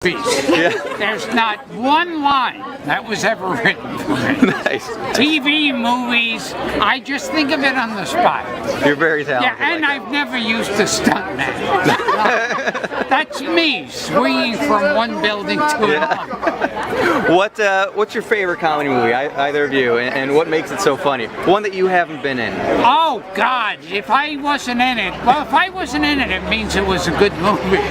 Yeah. There's not one line that was ever written for me. Nice. TV, movies, I just think of it on the spot. You're very talented. Yeah, and I've never used a stuntman. That's me swinging from one building to another. What's your favorite comedy movie, either of you, and what makes it so funny? One that you haven't been in. Oh God! If I wasn't in it, it means it was a good movie.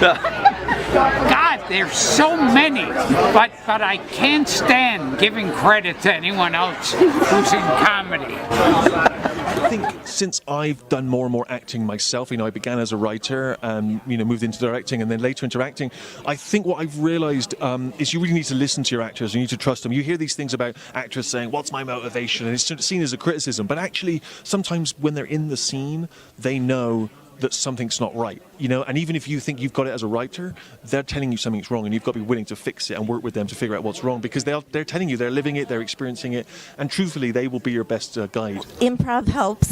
God, there's so many, but I can't stand giving credit to anyone else who's in comedy. I think since I've done more and more acting myself, I began as a writer and, moved into directing and then later into acting. I think what I've realized is you really need to listen to your actors. You need to trust them. You hear these things about actors saying, what's my motivation? And it's seen as a criticism. But actually, sometimes when they're in the scene, they know that something's not right, and even if you think you've got it as a writer, they're telling you something's wrong and you've got to be willing to fix it and work with them to figure out what's wrong, because they're telling you, they're living it, they're experiencing it, and truthfully they will be your best guide. Improv helps.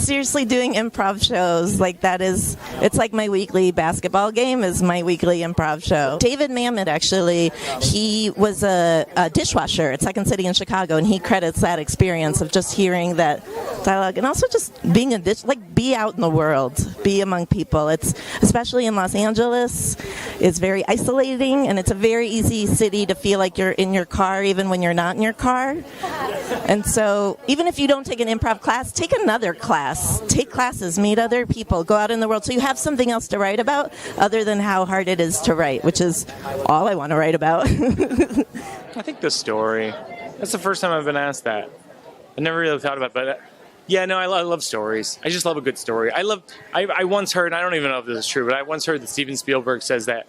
Seriously, doing improv shows, it's like my weekly basketball game is my weekly improv show. David Mamet, actually, he was a dishwasher at Second City in Chicago, and he credits that experience of just hearing that dialogue and also just being be out in the world, be among people. It's, especially in Los Angeles, it's very isolating, and it's a very easy city to feel like you're in your car even when you're not in your car. And so even if you don't take an improv class, take another class. Take classes, meet other people, go out in the world so you have something else to write about other than how hard it is to write, which is all I want to write about. I think the story. That's the first time I've been asked that. I never really thought about it, but yeah, no, I love stories. I just love a good story. I once heard, I don't even know if this is true, but I once heard that Steven Spielberg says that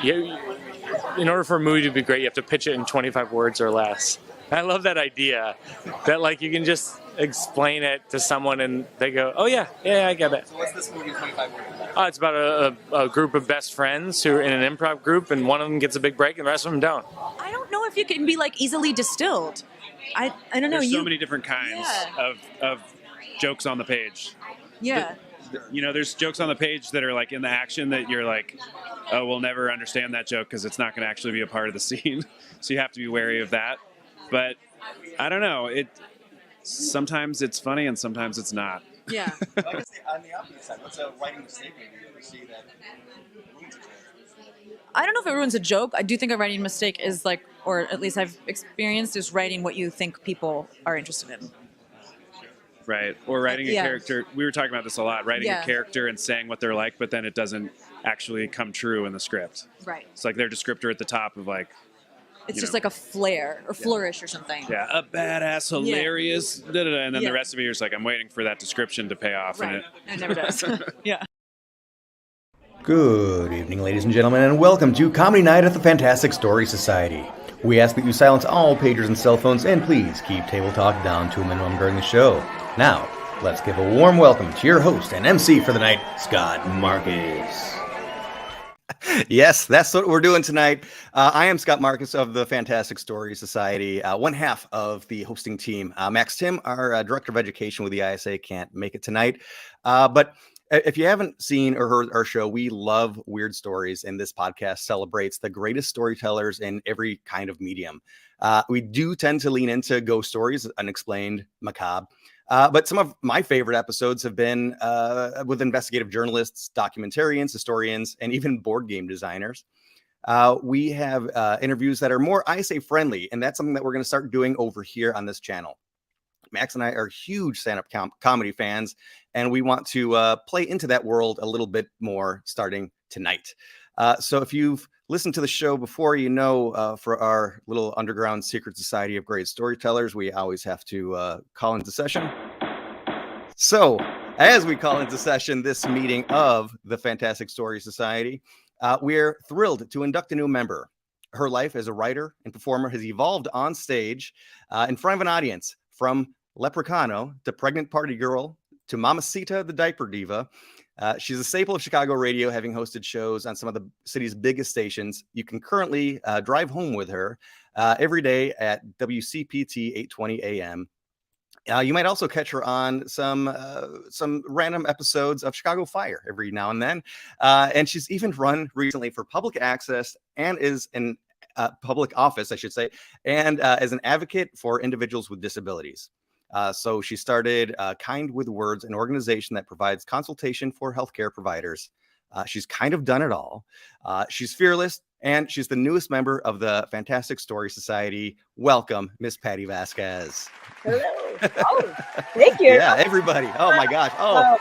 in order for a movie to be great, you have to pitch it in 25 words or less. I love that idea, that you can just explain it to someone and they go, oh yeah, I get it. So what's this movie 25 words about? Oh, it's about a group of best friends who are in an improv group, and one of them gets a big break and the rest of them don't. I don't know if you can be easily distilled. I don't know. There's so many different kinds of jokes on the page. Yeah. There's jokes on the page that are in the action that you're oh, we'll never understand that joke because it's not going to actually be a part of the scene. So you have to be wary of that. But I don't know. Sometimes it's funny and sometimes it's not. Yeah. I guess on the opposite side, what's a writing mistake maybe you ever see that ruins a joke? I don't know if it ruins a joke. I do think a writing mistake is or at least I've experienced, is writing what you think people are interested in. Right. Or writing a character. We were talking about this a lot. Writing a character and saying what they're like, but then it doesn't actually come true in the script. Right. It's their descriptor at the top of it's just a flair or flourish or something. Yeah, a badass, hilarious, and then the rest of it, you're just I'm waiting for that description to pay off. Right. And it never does. Yeah. Good evening, ladies and gentlemen, and welcome to Comedy Night at the Fantastic Story Society. We ask that you silence all pagers and cell phones, and please keep table talk down to a minimum during the show. Now, let's give a warm welcome to your host and MC for the night, Scott Marcus. Yes, that's what we're doing tonight. I am Scott Marcus of the Fantastic Story Society, one half of the hosting team. Max Tim, our Director of Education with the ISA, can't make it tonight. But if you haven't seen or heard our show, we love weird stories, and this podcast celebrates the greatest storytellers in every kind of medium. We do tend to lean into ghost stories, unexplained, macabre. But some of my favorite episodes have been with investigative journalists, documentarians, historians, and even board game designers. We have interviews that are more ISA friendly, and that's something that we're going to start doing over here on this channel. Max and I are huge stand-up comedy fans, and we want to play into that world a little bit more starting tonight. So if you've listened to the show before, for our little underground secret society of great storytellers, we always have to call into session. So as we call into session this meeting of the Fantastic Story Society, we're thrilled to induct a new member. Her life as a writer and performer has evolved on stage in front of an audience, from Leprechaun to Pregnant Party Girl to Mamacita the Diaper Diva. She's a staple of Chicago radio, having hosted shows on some of the city's biggest stations. You can currently drive home with her every day at WCPT 820 AM. You might also catch her on some random episodes of Chicago Fire every now and then. And she's even run recently for public access and is in public office, I should say, and as an advocate for individuals with disabilities. So she started Kind with Words, an organization that provides consultation for healthcare providers. She's kind of done it all. She's fearless, and she's the newest member of the Fantastic Story Society. Welcome, Miss Patti Vasquez. Hello. Oh, thank you. Yeah, everybody. Oh my gosh. Oh.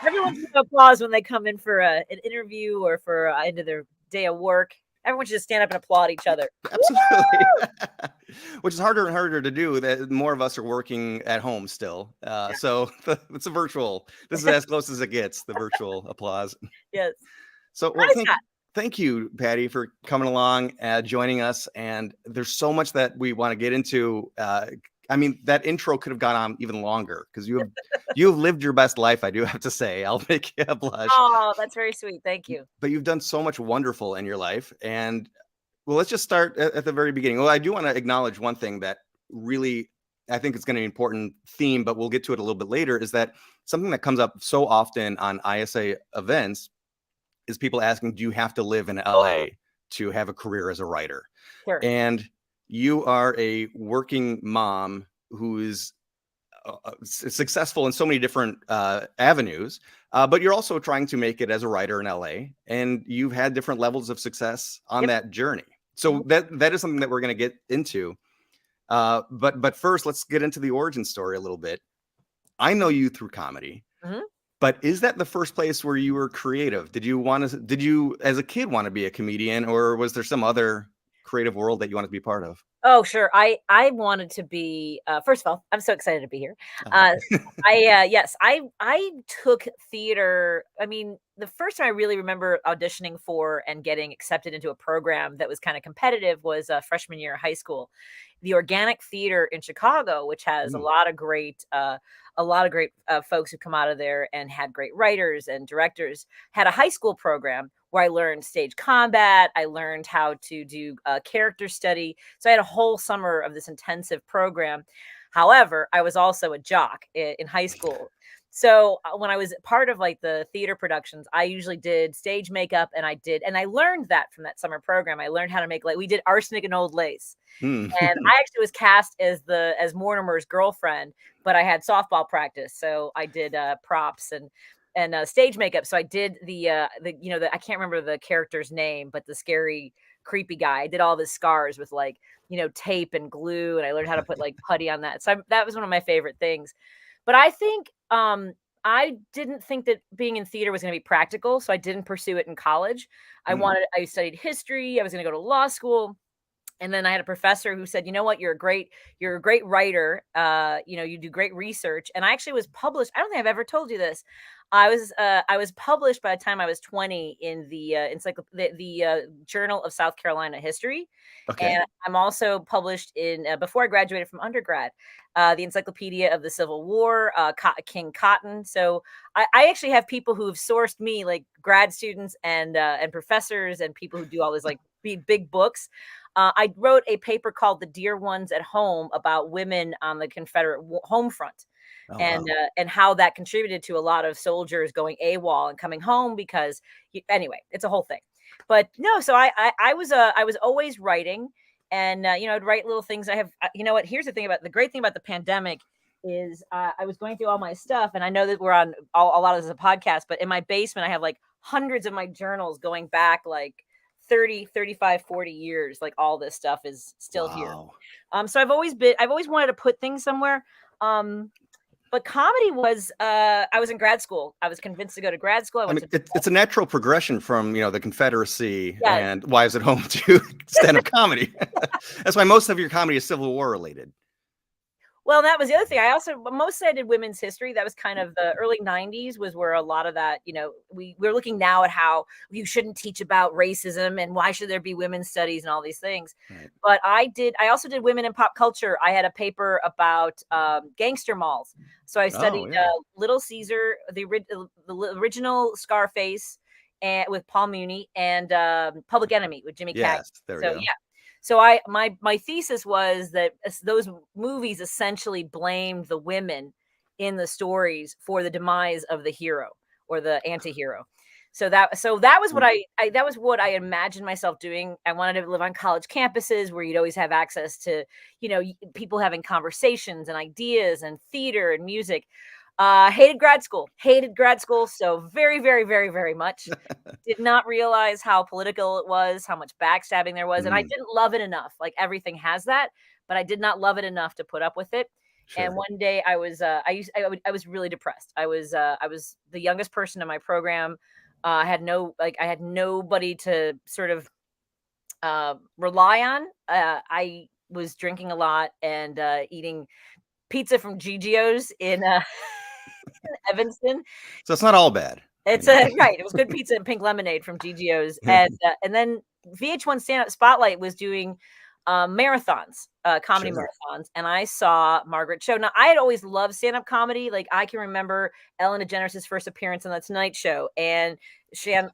Everyone's going to applause when they come in for an interview or for end of their day of work. Everyone should just stand up and applaud each other. Absolutely. Which is harder and harder to do. That more of us are working at home still. So it's a virtual. This is as close as it gets, the virtual applause. Yes. So thank you, Patti, for coming along, joining us. And there's so much that we want to get into. I mean, that intro could have gone on even longer because you have lived your best life, I do have to say. I'll make you blush. Oh, that's very sweet. Thank you. But you've done so much wonderful in your life. And well, let's just start at the very beginning. Well, I do want to acknowledge one thing that really, I think it's going to be an important theme, but we'll get to it a little bit later, is that something that comes up so often on ISA events is people asking, do you have to live in LA to have a career as a writer? Sure. And you are a working mom who's successful in so many different avenues, but you're also trying to make it as a writer in LA, and you've had different levels of success on that journey. So that is something that we're going to get into. But first, let's get into the origin story a little bit. I know you through comedy. Mm-hmm. But is that the first place where you were creative? Did you as a kid want to be a comedian, or was there some other creative world that you wanted to be part of? Oh, sure. I wanted to be, first of all, I'm so excited to be here. I took theater. I mean, the first time I really remember auditioning for and getting accepted into a program that was kind of competitive was freshman year of high school. The Organic Theater in Chicago, which has a lot of great folks who come out of there and had great writers and directors, had a high school program where I learned stage combat. I learned how to do character study. So I had a whole summer of this intensive program. However, I was also a jock in high school. So when I was part of like the theater productions, I usually did stage makeup, and I learned that from that summer program. I learned how to make, like, we did arsenic and old lace. And I actually was cast as Mortimer's girlfriend, but I had softball practice. So I did props and stage makeup. So I did the I can't remember the character's name, but the scary, creepy guy. I did all the scars with tape and glue, and I learned how to put like putty on that. So that was one of my favorite things. But I think I didn't think that being in theater was going to be practical, so I didn't pursue it in college. I studied history. I was going to go to law school. And then I had a professor who said, you know what, you're a great writer. You do great research. And I actually was published. I don't think I've ever told you this. I was published by the time I was 20 in the Journal of South Carolina History. Okay. And I'm also published in, before I graduated from undergrad, the Encyclopedia of the Civil War, King Cotton. So I actually have people who have sourced me, like grad students and professors and people who do all this like big books. I wrote a paper called "The Dear Ones at Home" about women on the Confederate home front. And how that contributed to a lot of soldiers going AWOL and coming home because, anyway, it's a whole thing. But no, so I was always writing, and I'd write little things. I have, here's the great thing about the pandemic is I was going through all my stuff, and I know that we're on a lot of this is a podcast, but in my basement I have like hundreds of my journals going back like 30, 35, 40 years. Like all this stuff is still here. So I've always wanted to put things somewhere. But comedy was, I was in grad school. I was convinced to go to grad school. It's a natural progression from, the Confederacy and Wives at Home to stand-up comedy. That's why most of your comedy is Civil War related. Well, that was the other thing. Mostly I did women's history. That was kind of the early 90s was where a lot of that, we're looking now at how you shouldn't teach about racism and why should there be women's studies and all these things. Right. But I also did women in pop culture. I had a paper about gangster malls. So I studied Little Caesar, the original Scarface, and with Paul Muni, and Public Enemy with Jimmy Cagney. So my thesis was that those movies essentially blamed the women in the stories for the demise of the hero or the anti-hero. So that was what that was what I imagined myself doing. I wanted to live on college campuses where you'd always have access to, people having conversations and ideas and theater and music. Hated grad school so very, very, very, very much. Did not realize how political it was, how much backstabbing there was, and I didn't love it enough. Like everything has that, but I did not love it enough to put up with it. Sure. And one day I was I was really depressed. I was the youngest person in my program. I had nobody to sort of rely on. I was drinking a lot and eating pizza from Gigio's in Evanston. So it's not all bad. It's right. It was good pizza and pink lemonade from Gigio's, and then VH1 Stand Up Spotlight was doing marathons, comedy marathons, and I saw Margaret Cho. Now, I had always loved stand-up comedy. Like I can remember Ellen DeGeneres' first appearance on the Tonight Show, and just a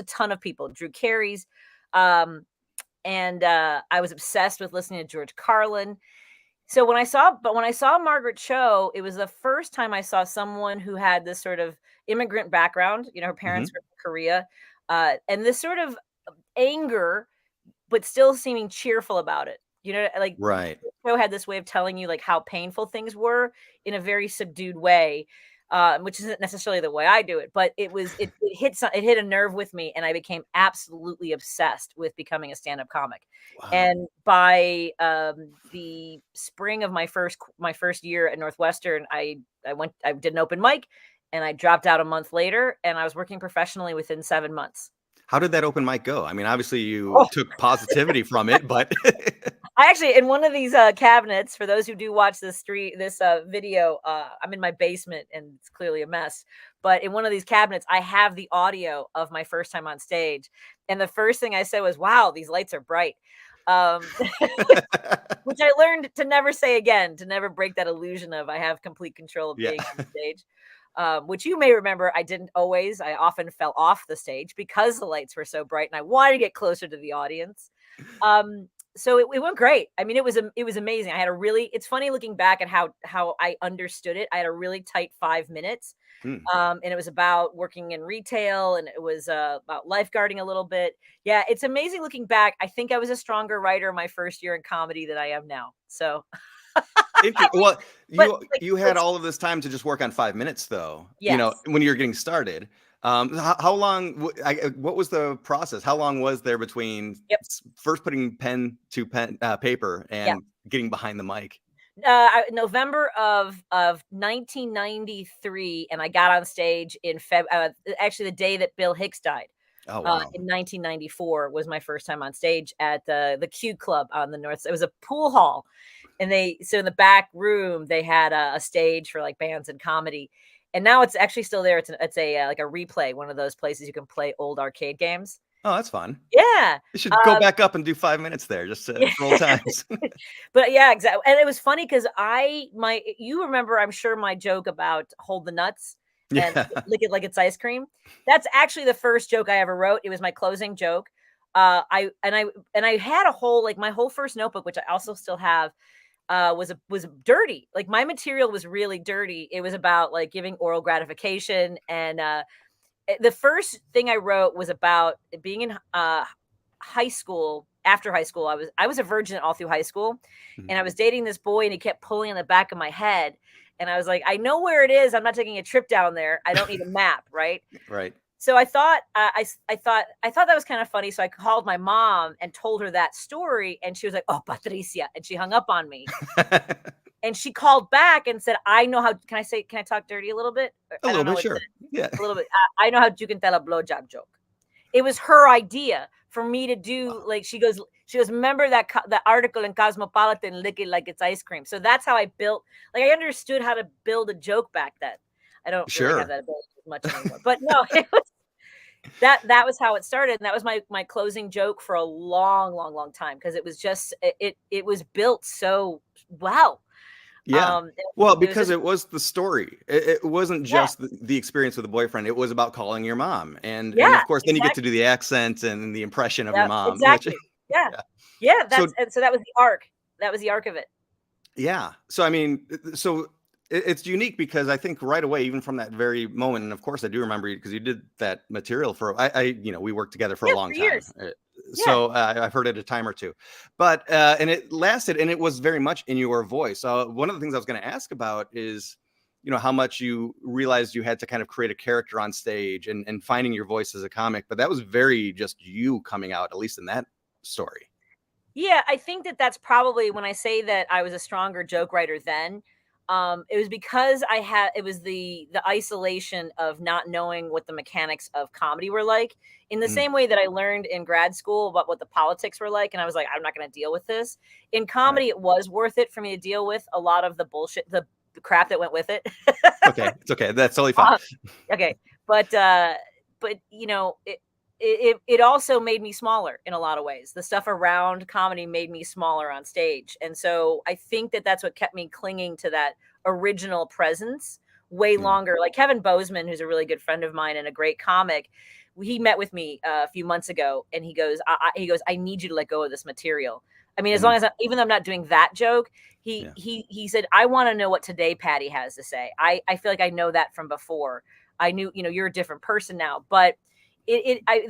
ton of people. Drew Carey's, and I was obsessed with listening to George Carlin. So when I saw Margaret Cho, it was the first time I saw someone who had this sort of immigrant background. Her parents were from Korea, and this sort of anger, but still seeming cheerful about it. Like right. The show had this way of telling you like how painful things were in a very subdued way, which isn't necessarily the way I do it, but it hit a nerve with me, and I became absolutely obsessed with becoming a stand-up comic. Wow. And by the spring of my first year at Northwestern, I did an open mic, and I dropped out a month later, and I was working professionally within 7 months. How did that open mic go? I mean, obviously you took positivity from it, but I actually, in one of these cabinets, for those who do watch this video, I'm in my basement and it's clearly a mess. But in one of these cabinets, I have the audio of my first time on stage. And the first thing I said was, "Wow, these lights are bright." Which I learned to never say again, to never break that illusion of I have complete control of being on stage. Which you may remember, I didn't always. I often fell off the stage because the lights were so bright, and I wanted to get closer to the audience. So it went great. I mean, it was amazing. I had it's funny looking back at how I understood it. I had a really tight 5 minutes, and it was about working in retail, and it was about lifeguarding a little bit. Yeah, it's amazing looking back. I think I was a stronger writer my first year in comedy than I am now. So. Well, you had all of this time to just work on 5 minutes, though. Yes. When you're getting started. How long? What was the process? How long was there between first putting pen to paper and getting behind the mic? November of 1993, and I got on stage in actually the day that Bill Hicks died. Oh, wow. In 1994 was my first time on stage at the Q Club on the North. It was a pool hall. And so in the back room, they had a stage for like bands and comedy. And now it's actually still there. It's a like a replay, one of those places you can play old arcade games. Oh, that's fun. Yeah. You should go back up and do 5 minutes there just to roll times. But yeah, exactly. And it was funny because you remember, I'm sure, my joke about hold the nuts and lick it like it's ice cream. That's actually the first joke I ever wrote. It was my closing joke. I had my whole first notebook, which I also still have, was dirty. Like my material was really dirty. It was about like giving oral gratification, and the first thing I wrote was about being in high school. After high school, I was a virgin all through high school, and I was dating this boy, and he kept pulling on the back of my head, and I was like, I know where it is. I'm not taking a trip down there. I don't need a map, right? Right. So I thought I thought that was kind of funny. So I called my mom and told her that story, and she was like, "Oh, Patricia," and she hung up on me. And she called back and said, "I know how." Can I talk dirty a little bit? A little bit, sure. Yeah, a little bit. I know how you can tell a blowjob joke. It was her idea for me to do. Like she goes, remember that article in Cosmopolitan, lick it like it's ice cream. So that's how I built. Like I understood how to build a joke back then. I don't really have that ability much anymore, but no, it was, that was how it started, and that was my closing joke for a long time, because it was just it was built so well. Yeah. Because it was the story. It wasn't just the experience with the boyfriend. It was about calling your mom, and of course, then you get to do the accent and the impression of your mom. Exactly. Yeah. Yeah. Yeah. So So that was the arc. That was the arc of it. yeah. So I mean, so it's unique because I think right away, even from that very moment, and of course I do remember you because you did that material for we worked together for a Yeah, long for time. years. Yeah. So I've heard it a time or two, but and it lasted, and it was very much in your voice. One of the things I was going to ask about is, how much you realized you had to kind of create a character on stage and finding your voice as a comic, but that was very just you coming out, at least in that story. Yeah, I think that's probably when I say that I was a stronger joke writer then. It was because it was the isolation of not knowing what the mechanics of comedy were like. In the Mm, same way that I learned in grad school about what the politics were like, and I was like, I'm not going to deal with this. In right. comedy, it was worth it for me to deal with a lot of the bullshit, the crap that went with it. Okay, it's okay. That's totally fine. Okay, but it also made me smaller in a lot of ways. The stuff around comedy made me smaller on stage, and so I think that's what kept me clinging to that original presence way Yeah. longer. Like Kevin Bozeman, who's a really good friend of mine and a great comic, he met with me a few months ago, and he goes, I need you to let go of this material. I mean, as long as even though I'm not doing that joke, he said, I want to know what today Patty has to say. I feel like I know that from before. I knew, you're a different person now, but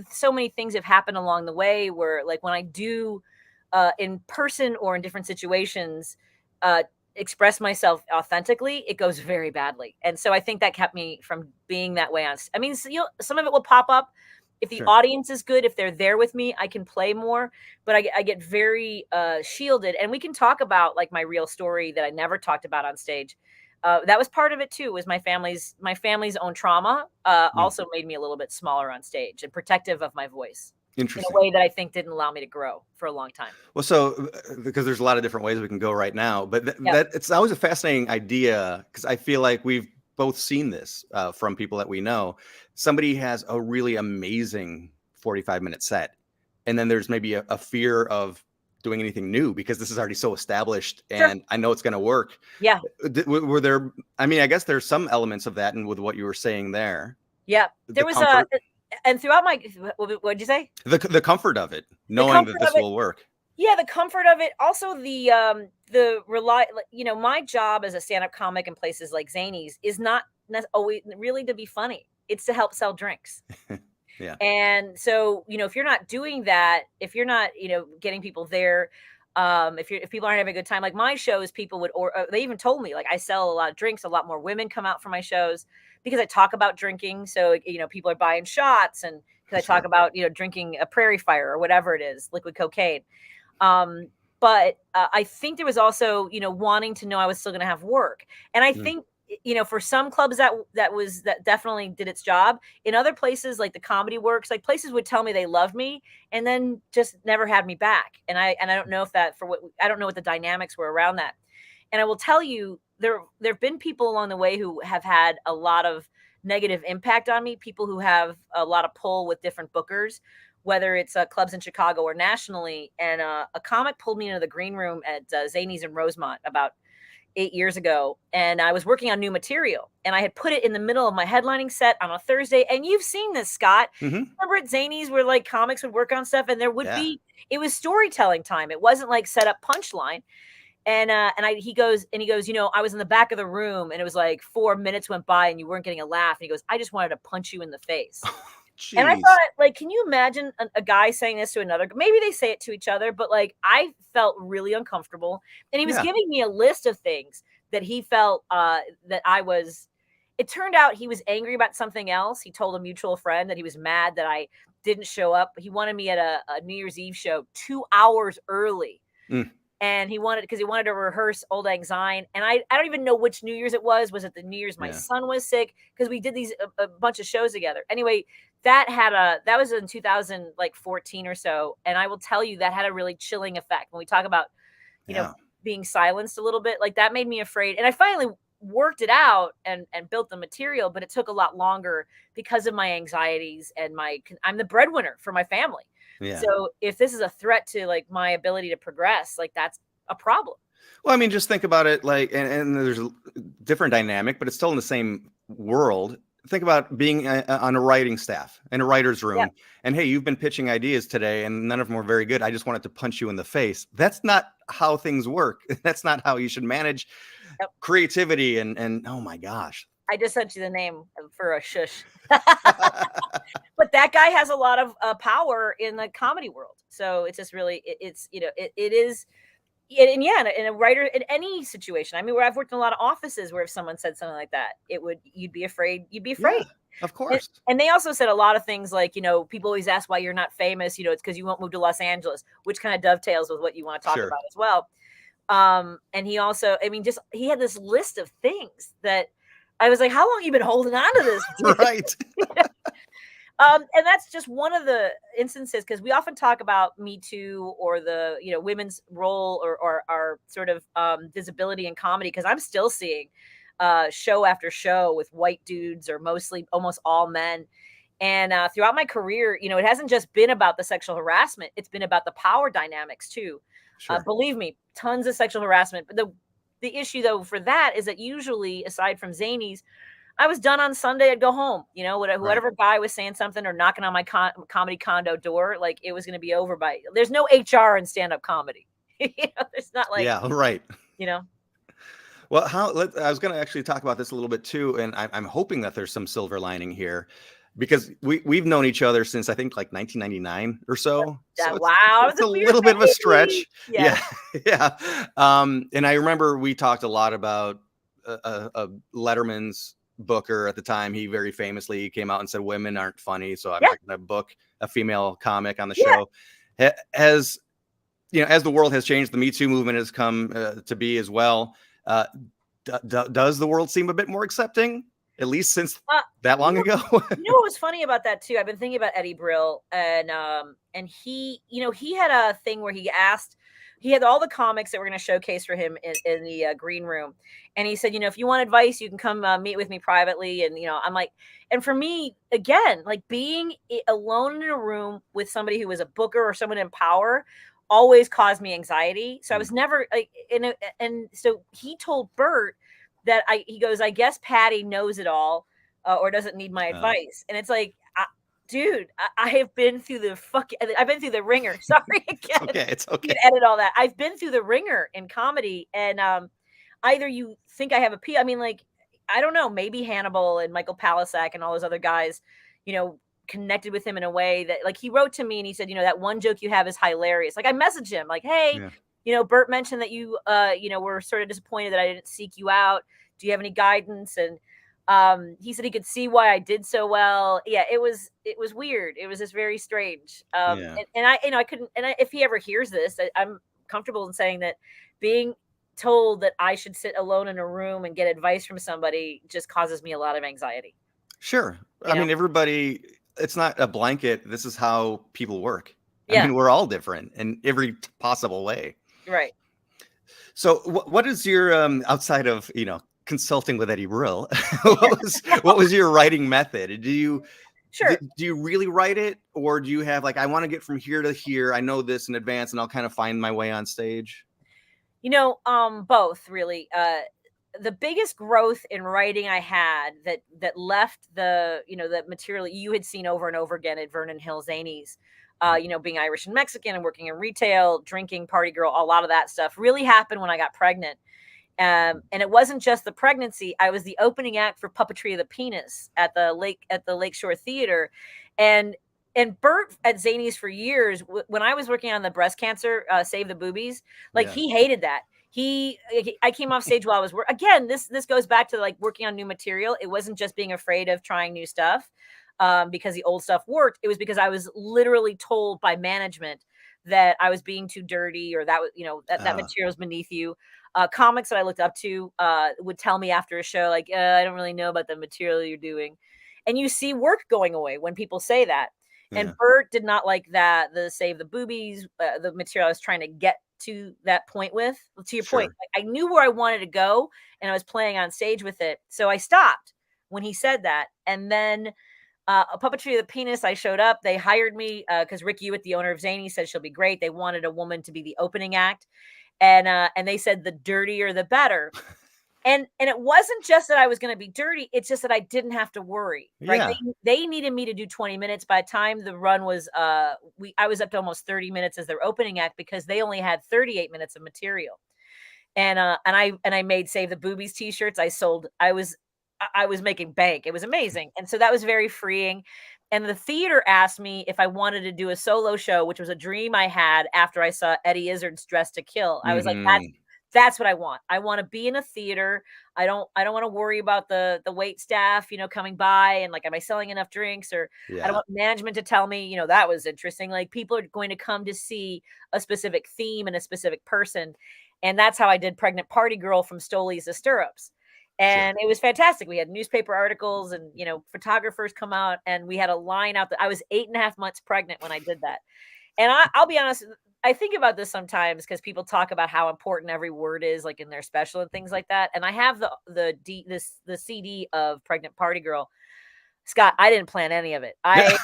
so many things have happened along the way where, like, when I do in person or in different situations, express myself authentically, it goes very badly. And so I think that kept me from being that way on. I mean, some of it will pop up. If the audience is good, if they're there with me, I can play more, but I get very shielded. And we can talk about like my real story that I never talked about on stage. That was part of it too, was my family's own trauma also made me a little bit smaller on stage and protective of my voice in Interesting. a way that I think didn't allow me to grow for a long time. Well, so because there's a lot of different ways we can go right now, but that it's always a fascinating idea because I feel like we've both seen this from people that we know. Somebody has a really amazing 45-minute set, and then there's maybe a fear of doing anything new because this is already so established, and I know it's going to work. Yeah. Were there? I mean, I guess there's some elements of that, and with what you were saying there. Yeah, there was and throughout my, what did you say? The comfort of it, knowing that this will work. Yeah, the comfort of it. Also, my job as a stand-up comic in places like Zanies is not always really to be funny. It's to help sell drinks. Yeah. And so, if you're not doing that, if you're not, getting people there, if people aren't having a good time, like my shows, people would, or they even told me, like, I sell a lot of drinks, a lot more women come out for my shows because I talk about drinking. So, people are buying shots, and because I talk about, drinking a prairie fire or whatever it is, liquid cocaine. But I think there was also, wanting to know I was still going to have work. And I think, for some clubs that definitely did its job. In other places, like the Comedy Works, like places would tell me they loved me and then just never had me back. And I don't know if I don't know what the dynamics were around that. And I will tell you, there've been people along the way who have had a lot of negative impact on me, people who have a lot of pull with different bookers, whether it's clubs in Chicago or nationally. And a comic pulled me into the green room at Zanies in Rosemont about 8 years ago, and I was working on new material, and I had put it in the middle of my headlining set on a Thursday. And you've seen this, Scott. Remember at Zanies where like comics would work on stuff, and there would be, it was storytelling time. It wasn't like set up punchline. And he goes, I was in the back of the room, and it was like 4 minutes went by and you weren't getting a laugh. And he goes, I just wanted to punch you in the face. And I thought, like, can you imagine a guy saying this to another? Maybe they say it to each other, but like, I felt really uncomfortable. And he was giving me a list of things that he felt that I was. It turned out he was angry about something else. He told a mutual friend that he was mad that I didn't show up. He wanted me at a New Year's Eve show 2 hours early. And he wanted to rehearse Old Lang Syne. And I don't even know which New Year's it was. Was it the New Year's my son was sick? Because we did these a bunch of shows together. Anyway, that was in 2014 or so. And I will tell you that had a really chilling effect. When we talk about, being silenced a little bit, like that made me afraid. And I finally worked it out and built the material, but it took a lot longer because of my anxieties and I'm the breadwinner for my family. Yeah. So if this is a threat to like my ability to progress, like that's a problem. Well, I mean, just think about it like, and there's a different dynamic, but it's still in the same world. think about being on a writing staff in a writer's room, Yeah. and hey, you've been pitching ideas today, and none of them were very good. I just wanted to punch you in the face. That's not how things work. That's not how you should manage Yep. creativity. And oh my gosh. I just sent you the name for a shush. But that guy has a lot of power in the comedy world. So it's just really, it's, you know, it is. And yeah, in a writer, in any situation. I mean, where I've worked in a lot of offices where if someone said something like that, you'd be afraid. You'd be afraid. Yeah, of course. And they also said a lot of things like, you know, people always ask why you're not famous. You know, it's because you won't move to Los Angeles, which kind of dovetails with what you want to talk Sure. about as well. And he also, I mean, just he had this list of things that I was like, how long have you been holding on to this? Right. And that's just one of the instances, because we often talk about Me Too or the, you know, women's role or our sort of visibility in comedy, because I'm still seeing show after show with white dudes or mostly almost all men. And throughout my career, you know, it hasn't just been about the sexual harassment. It's been about the power dynamics too. Sure. Believe me, tons of sexual harassment. But the issue though for that is that usually, aside from Zanies, I was done on Sunday. I'd go home, you know, whatever guy was saying something or knocking on my comedy condo door, like it was going to be over by, there's no HR in stand-up comedy. You know, it's not like, Yeah, right. you know. Well, I was going to actually talk about this a little bit too, and I'm hoping that there's some silver lining here, because we've known each other since I think like 1999 or so. So Wow, it's a little bit of a stretch. Yeah. Yeah. And I remember we talked a lot about Letterman's booker at the time. He very famously came out and said women aren't funny, so I'm not going to book a female comic on the show. As you know, as the world has changed, the Me Too movement has come to be as well. Does the world seem a bit more accepting, at least since that long ago? You know what was funny about that too? I've been thinking about Eddie Brill, and he, you know, he had a thing where he had all the comics that were going to showcase for him in the green room, and he said, you know, if you want advice, you can come meet with me privately. And you know, I'm like, and for me, again, like being alone in a room with somebody who was a booker or someone in power always caused me anxiety. So I was never like, and so he told Bert that he goes, I guess Patti knows it all or doesn't need my advice. And it's like, dude, I have been through I've been through the ringer. Sorry again. It's okay. You can edit all that. I've been through the ringer in comedy, and either you think I have I mean, like, I don't know, maybe Hannibal and Michael Palisak and all those other guys, you know, connected with him in a way that, like, he wrote to me and he said, you know, that one joke you have is hilarious. Like, I messaged him like, hey, you know, Bert mentioned that you, you know, were sort of disappointed that I didn't seek you out. Do you have any guidance? And he said he could see why I did so well. Yeah, it was weird. It was just very strange. And I, you know, I couldn't, and if he ever hears this, I'm comfortable in saying that being told that I should sit alone in a room and get advice from somebody just causes me a lot of anxiety. Sure. I mean, everybody, it's not a blanket. This is how people work. Yeah. I mean, we're all different in every possible way. Right. So what is your, outside of, you know, consulting with Eddie Brill, what was your writing method? Do you really write it, or do you have like, I want to get from here to here, I know this in advance and I'll kind of find my way on stage? You know, both really. The biggest growth in writing I had that left the, you know, the material you had seen over and over again at Vernon Hill Zanies, you know, being Irish and Mexican and working in retail, drinking, party girl, a lot of that stuff really happened when I got pregnant. And it wasn't just the pregnancy. I was the opening act for Puppetry of the Penis at the Lakeshore Theater. And Bert at Zanies for years, when I was working on the breast cancer, Save the Boobies, like he hated that. I came off stage while I was again, this goes back to like working on new material. It wasn't just being afraid of trying new stuff because the old stuff worked. It was because I was literally told by management that I was being too dirty, or that was, you know, that material is beneath you. Comics that I looked up to would tell me after a show, like, I don't really know about the material you're doing. And you see work going away when people say that. And Bert did not like that, the Save the Boobies, the material I was trying to get to that point with. To your point, like, I knew where I wanted to go and I was playing on stage with it. So I stopped when he said that. And then a Puppetry of the Penis, I showed up. They hired me because Rick Hewitt, the owner of Zany, said she'll be great. They wanted a woman to be the opening act. And they said the dirtier, the better. And it wasn't just that I was going to be dirty. It's just that I didn't have to worry. Right. Yeah. They needed me to do 20 minutes. By the time the run was, I was up to almost 30 minutes as their opening act because they only had 38 minutes of material. And I made Save the Boobies t-shirts. I was making bank. It was amazing. And so that was very freeing. And the theater asked me if I wanted to do a solo show, which was a dream I had after I saw Eddie Izzard's Dress to Kill. I was like, that's what I want. I want to be in a theater. I don't want to worry about the wait staff, coming by and like, am I selling enough drinks? Or I don't want management to tell me, that was interesting. Like people are going to come to see a specific theme and a specific person. And that's how I did Pregnant Party Girl from Stolies to Stirrups. And it was fantastic. We had newspaper articles and, photographers come out, and we had a line out that I was 8.5 months pregnant when I did that. And I'll be honest, I think about this sometimes because people talk about how important every word is, like in their special and things like that. And I have the CD of Pregnant Party Girl. Scott, I didn't plan any of it. I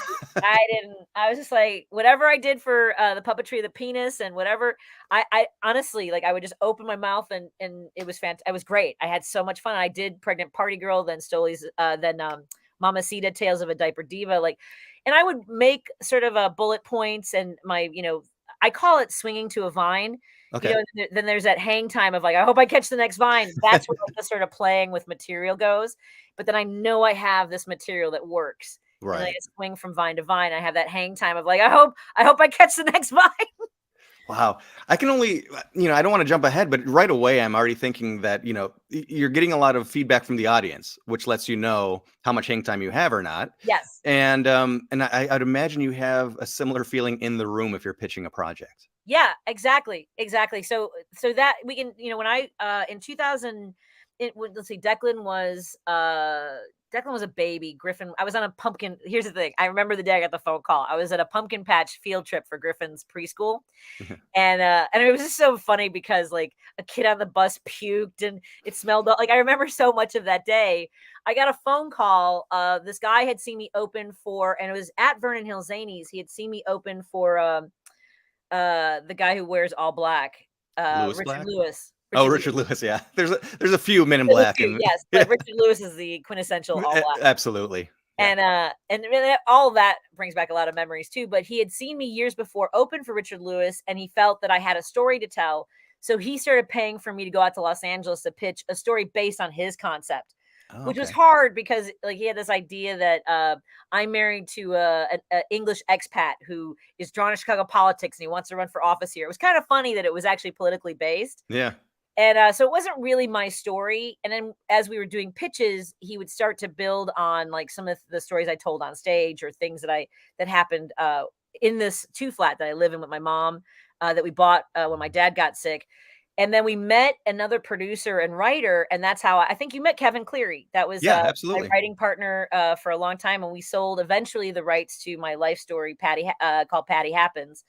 didn't. I was just like, whatever I did for the puppetry of the penis and whatever. I honestly, like, I would just open my mouth and it was fantastic. It was great. I had so much fun. I did Pregnant Party Girl, then Stolies, then Mamacita, Tales of a Diaper Diva, like, and I would make sort of bullet points and my, I call it swinging to a vine. Okay. Then there's that hang time of like, I hope I catch the next vine. That's where like, the sort of playing with material goes. But then I know I have this material that works. Right. And I swing from vine to vine. I have that hang time of like, I hope I catch the next vine. Wow. I can only, I don't want to jump ahead, but right away, I'm already thinking that, you're getting a lot of feedback from the audience, which lets you know how much hang time you have or not. Yes. And I'd imagine you have a similar feeling in the room if you're pitching a project. Yeah, exactly. So that we can, when I, in 2000, let's see, Declan was a baby. Griffin, I was on a pumpkin. Here's the thing. I remember the day I got the phone call. I was at a pumpkin patch field trip for Griffin's preschool. And it was just so funny because like a kid on the bus puked and it smelled like, I remember so much of that day. I got a phone call. This guy had seen me open for, and it was at Vernon Hills Zanies. He had seen me open for the guy who wears all black, Richard Lewis. Richard Lewis. Yeah. There's a few Men in Black. Yes. But Richard Lewis is the quintessential all black. Absolutely. Yeah. And all of that brings back a lot of memories too. But he had seen me years before open for Richard Lewis, and he felt that I had a story to tell. So he started paying for me to go out to Los Angeles to pitch a story based on his concept. Which was hard because like he had this idea that I'm married to an English expat who is drawn to Chicago politics and he wants to run for office here. It was kind of funny that it was actually politically based. Yeah. And so it wasn't really my story. And then as we were doing pitches, he would start to build on like some of the stories I told on stage or things that happened in this 2-flat that I live in with my mom that we bought when my dad got sick. And then we met another producer and writer, and that's how I think you met Kevin Cleary. That was absolutely my writing partner for a long time, and we sold eventually the rights to my life story, called Patti Happens,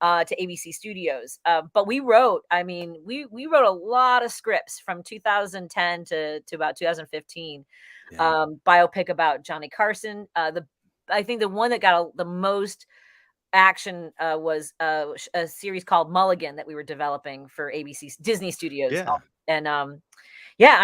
to ABC Studios. But we wrote, we wrote a lot of scripts from 2010 to about 2015. Biopic about Johnny Carson. I think the one that got the most action was a series called Mulligan that we were developing for ABC Disney Studios. And I'm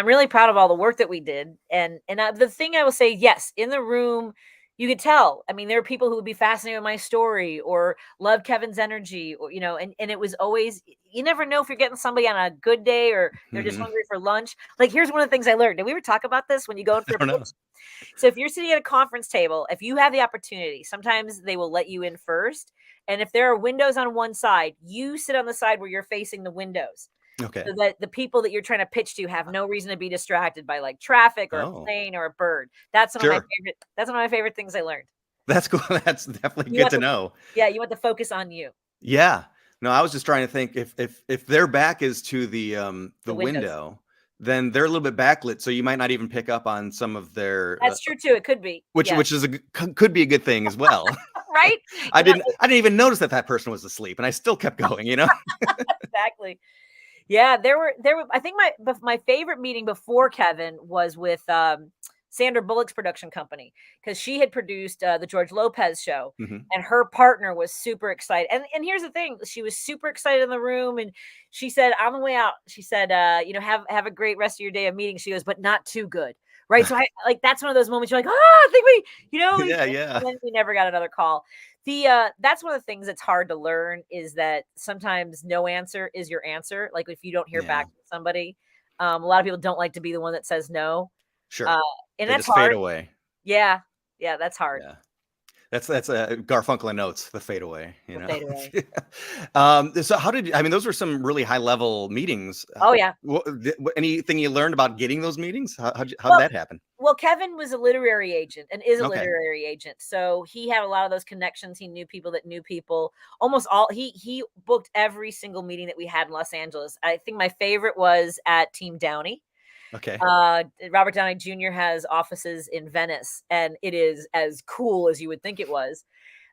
really proud of all the work that we did. And the thing I will say, yes, in the room, you could tell. I mean, there are people who would be fascinated with my story or love Kevin's energy, or and it was always, you never know if you're getting somebody on a good day or they're just hungry for lunch. Like, here's one of the things I learned. Did we ever talk about this when you go in for a pitch? So if you're sitting at a conference table, if you have the opportunity, sometimes they will let you in first. And if there are windows on one side, you sit on the side where you're facing the windows. Okay. So that the people that you're trying to pitch to have no reason to be distracted by like traffic or a plane or a bird. That's one of my favorite. That's one of my favorite things I learned. That's cool. That's definitely good to know. Yeah, you want to focus on you. Yeah. No, I was just trying to think if their back is to the window, then they're a little bit backlit, so you might not even pick up on some of their. That's true too. It could be. Which is could be a good thing as well. Right. I didn't even notice that person was asleep, and I still kept going. Exactly. Yeah, there were. I think my favorite meeting before Kevin was with Sandra Bullock's production company, because she had produced the George Lopez show, Mhm. and her partner was super excited. And here's the thing, she was super excited in the room, and she said on the way out, she said, have a great rest of your day of meetings. She goes, but not too good. Right. So I like, that's one of those moments you're like, I think like, Yeah, yeah. and then we never got another call. That's one of the things that's hard to learn, is that sometimes no answer is your answer. Like if you don't hear back from somebody, a lot of people don't like to be the one that says no. Sure. And They that's just fade hard. away. Yeah. Yeah. That's hard. Yeah. That's Garfunkel and Notes, the fade away, you know. Fade away. So how did I mean, those were some really high level meetings. Oh yeah. Anything you learned about getting those meetings? How did Well, that happen? Well, Kevin was a literary agent and is a Okay. literary agent. So he had a lot of those connections. He knew people that knew people. Almost all he booked every single meeting that we had in Los Angeles. I think my favorite was at Team Downey. Okay. Robert Downey Jr. has offices in Venice, and it is as cool as you would think it was.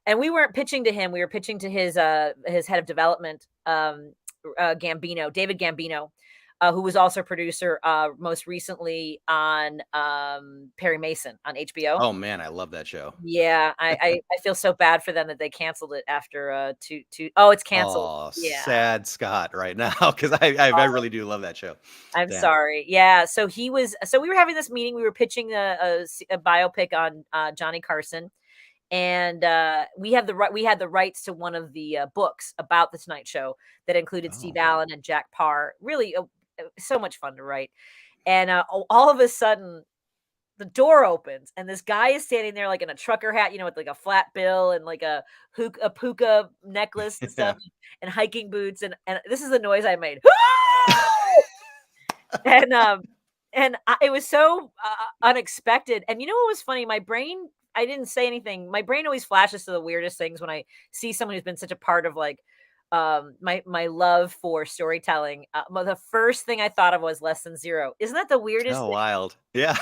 And we weren't pitching to him; we were pitching to his head of development, Gambino, David Gambino, who was also a producer most recently on Perry Mason on HBO. Oh man, I love that show. Yeah, I feel so bad for them that they canceled it after two. Oh, it's canceled. Oh, Yeah. sad Scott right now, because I really do love that show. I'm Damn. sorry. Yeah. So we were having this meeting. We were pitching a biopic on Johnny Carson, and we had the rights to one of the books about the Tonight Show that included Steve Allen and Jack Parr. Really, so much fun to write. And all of a sudden, the door opens, and this guy is standing there like in a trucker hat, with like a flat bill and like a puka necklace and stuff, and hiking boots, and this is the noise I made. And it was so unexpected. And you know what was funny? My brain, I didn't say anything. My brain always flashes to the weirdest things when I see someone who's been such a part of like my love for storytelling. The first thing I thought of was Less Than Zero. Isn't that the weirdest Oh, thing? wild. Yeah.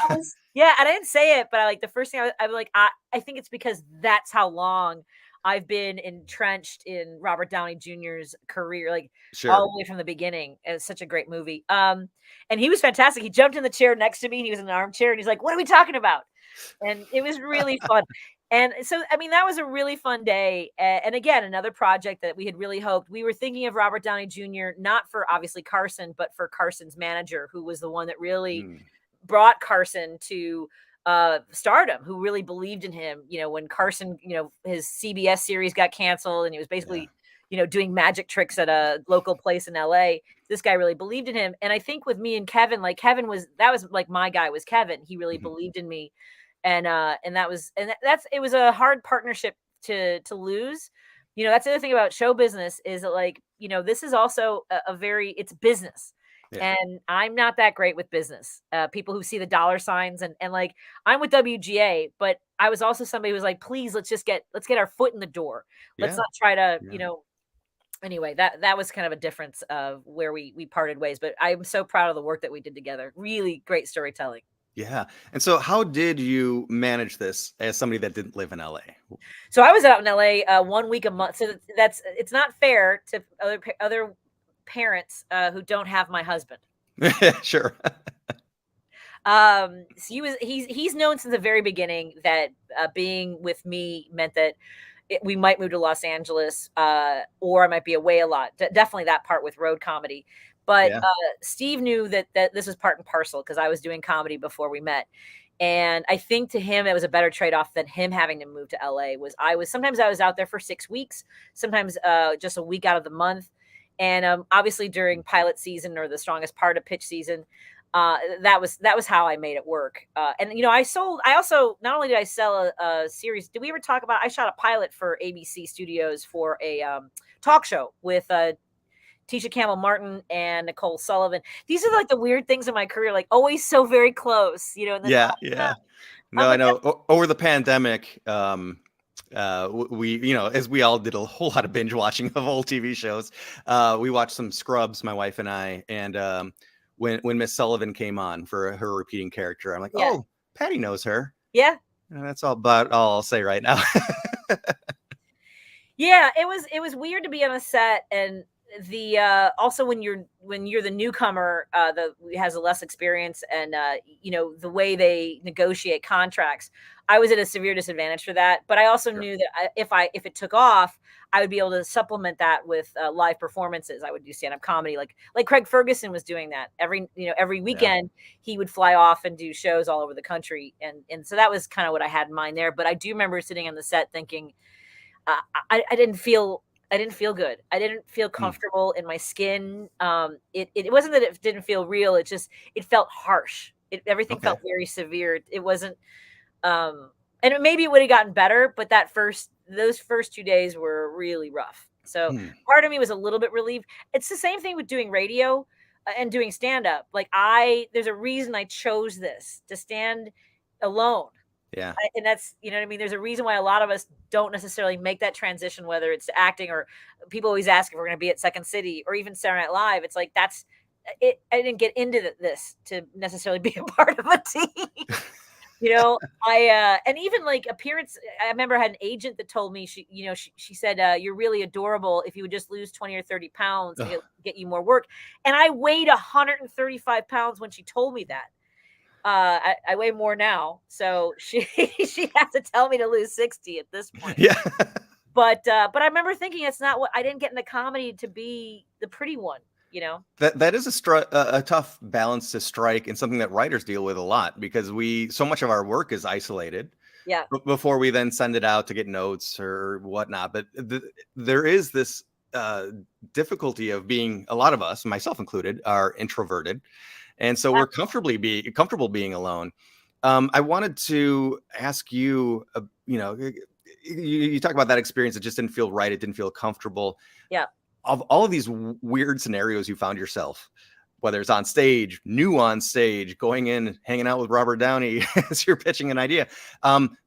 Yeah, and I didn't say it, but the first thing I was like, I think it's because that's how long I've been entrenched in Robert Downey Jr.'s career, like all the way from the beginning. It's such a great movie. And he was fantastic. He jumped in the chair next to me, and he was in an armchair, and he's like, "What are we talking about?" And it was really fun. And so, I mean, that was a really fun day. And again, another project that we had really hoped. We were thinking of Robert Downey Jr., not for obviously Carson, but for Carson's manager, who was the one that really brought Carson to stardom, who really believed in him. When Carson, his CBS series got canceled, and he was basically, doing magic tricks at a local place in LA. This guy really believed in him. And I think with me and Kevin, like Kevin was like my guy was Kevin. He really believed in me. And it was a hard partnership to lose. That's the other thing about show business is that, like, this is also it's business. Yeah. And I'm not that great with business. People who see the dollar signs and like, I'm with WGA, but I was also somebody who was like, please, let's get our foot in the door. Let's not try to, anyway, that was kind of a difference of where we parted ways, but I'm so proud of the work that we did together. Really great storytelling. Yeah. And so how did you manage this as somebody that didn't live in LA? So I was out in LA 1 week a month. So it's not fair to other parents who don't have my husband. Sure. So he's known since the very beginning that being with me meant that we might move to Los Angeles, or I might be away a lot. Definitely that part with road comedy. But Steve knew that this was part and parcel, because I was doing comedy before we met. And I think to him, it was a better trade-off than him having to move to LA. Sometimes I was out there for 6 weeks, sometimes just a week out of the month. And obviously during pilot season, or the strongest part of pitch season, that was how I made it work. And I also, not only did I sell a series, did we ever talk about, I shot a pilot for ABC Studios for a talk show with Tisha Campbell Martin and Nicole Sullivan. These are like the weird things in my career, like always so very close, And then No, I know. Over the pandemic, we, as we all did a whole lot of binge watching of old TV shows. We watched some Scrubs, my wife and I, and when Miss Sullivan came on for her repeating character, I'm like, oh, Patty knows her. Yeah. And that's all I'll say right now. Yeah, it was weird to be on a set, and the also when you're when you're the newcomer, has a less experience, and the way they negotiate contracts, I was at a severe disadvantage for that. But I also knew that if it took off, I would be able to supplement that with live performances. I would do stand-up comedy, like Craig Ferguson was doing that every weekend. He would fly off and do shows all over the country, and so that was kind of what I had in mind there. But I do remember sitting on the set thinking, I didn't feel good. I didn't feel comfortable in my skin. It wasn't that it didn't feel real. It felt harsh. Everything felt very severe. It wasn't. And maybe it would have gotten better, but those first 2 days were really rough. So part of me was a little bit relieved. It's the same thing with doing radio and doing stand up. Like there's a reason I chose this, to stand alone. Yeah. And that's, you know what I mean? There's a reason why a lot of us don't necessarily make that transition, whether it's to acting, or people always ask if we're going to be at Second City or even Saturday Night Live. It's like, that's it. I didn't get into this to necessarily be a part of a team. And even like appearance, I remember I had an agent that told me, she said, you're really adorable if you would just lose 20 or 30 pounds and get you more work. And I weighed 135 pounds when she told me that. I weigh more now, so she has to tell me to lose 60 at this point. Yeah. But I remember thinking, it's not what I didn't get into comedy to be the pretty one. That is a tough balance to strike, and something that writers deal with a lot, because so much of our work is isolated. Yeah. Before we then send it out to get notes or whatnot, but there is this difficulty of being. A lot of us, myself included, are introverted. And so we're comfortable being alone. I wanted to ask you, you talk about that experience. It just didn't feel right. It didn't feel comfortable. Yeah. Of all of these weird scenarios you found yourself, whether it's on stage, going in, hanging out with Robert Downey as you're pitching an idea,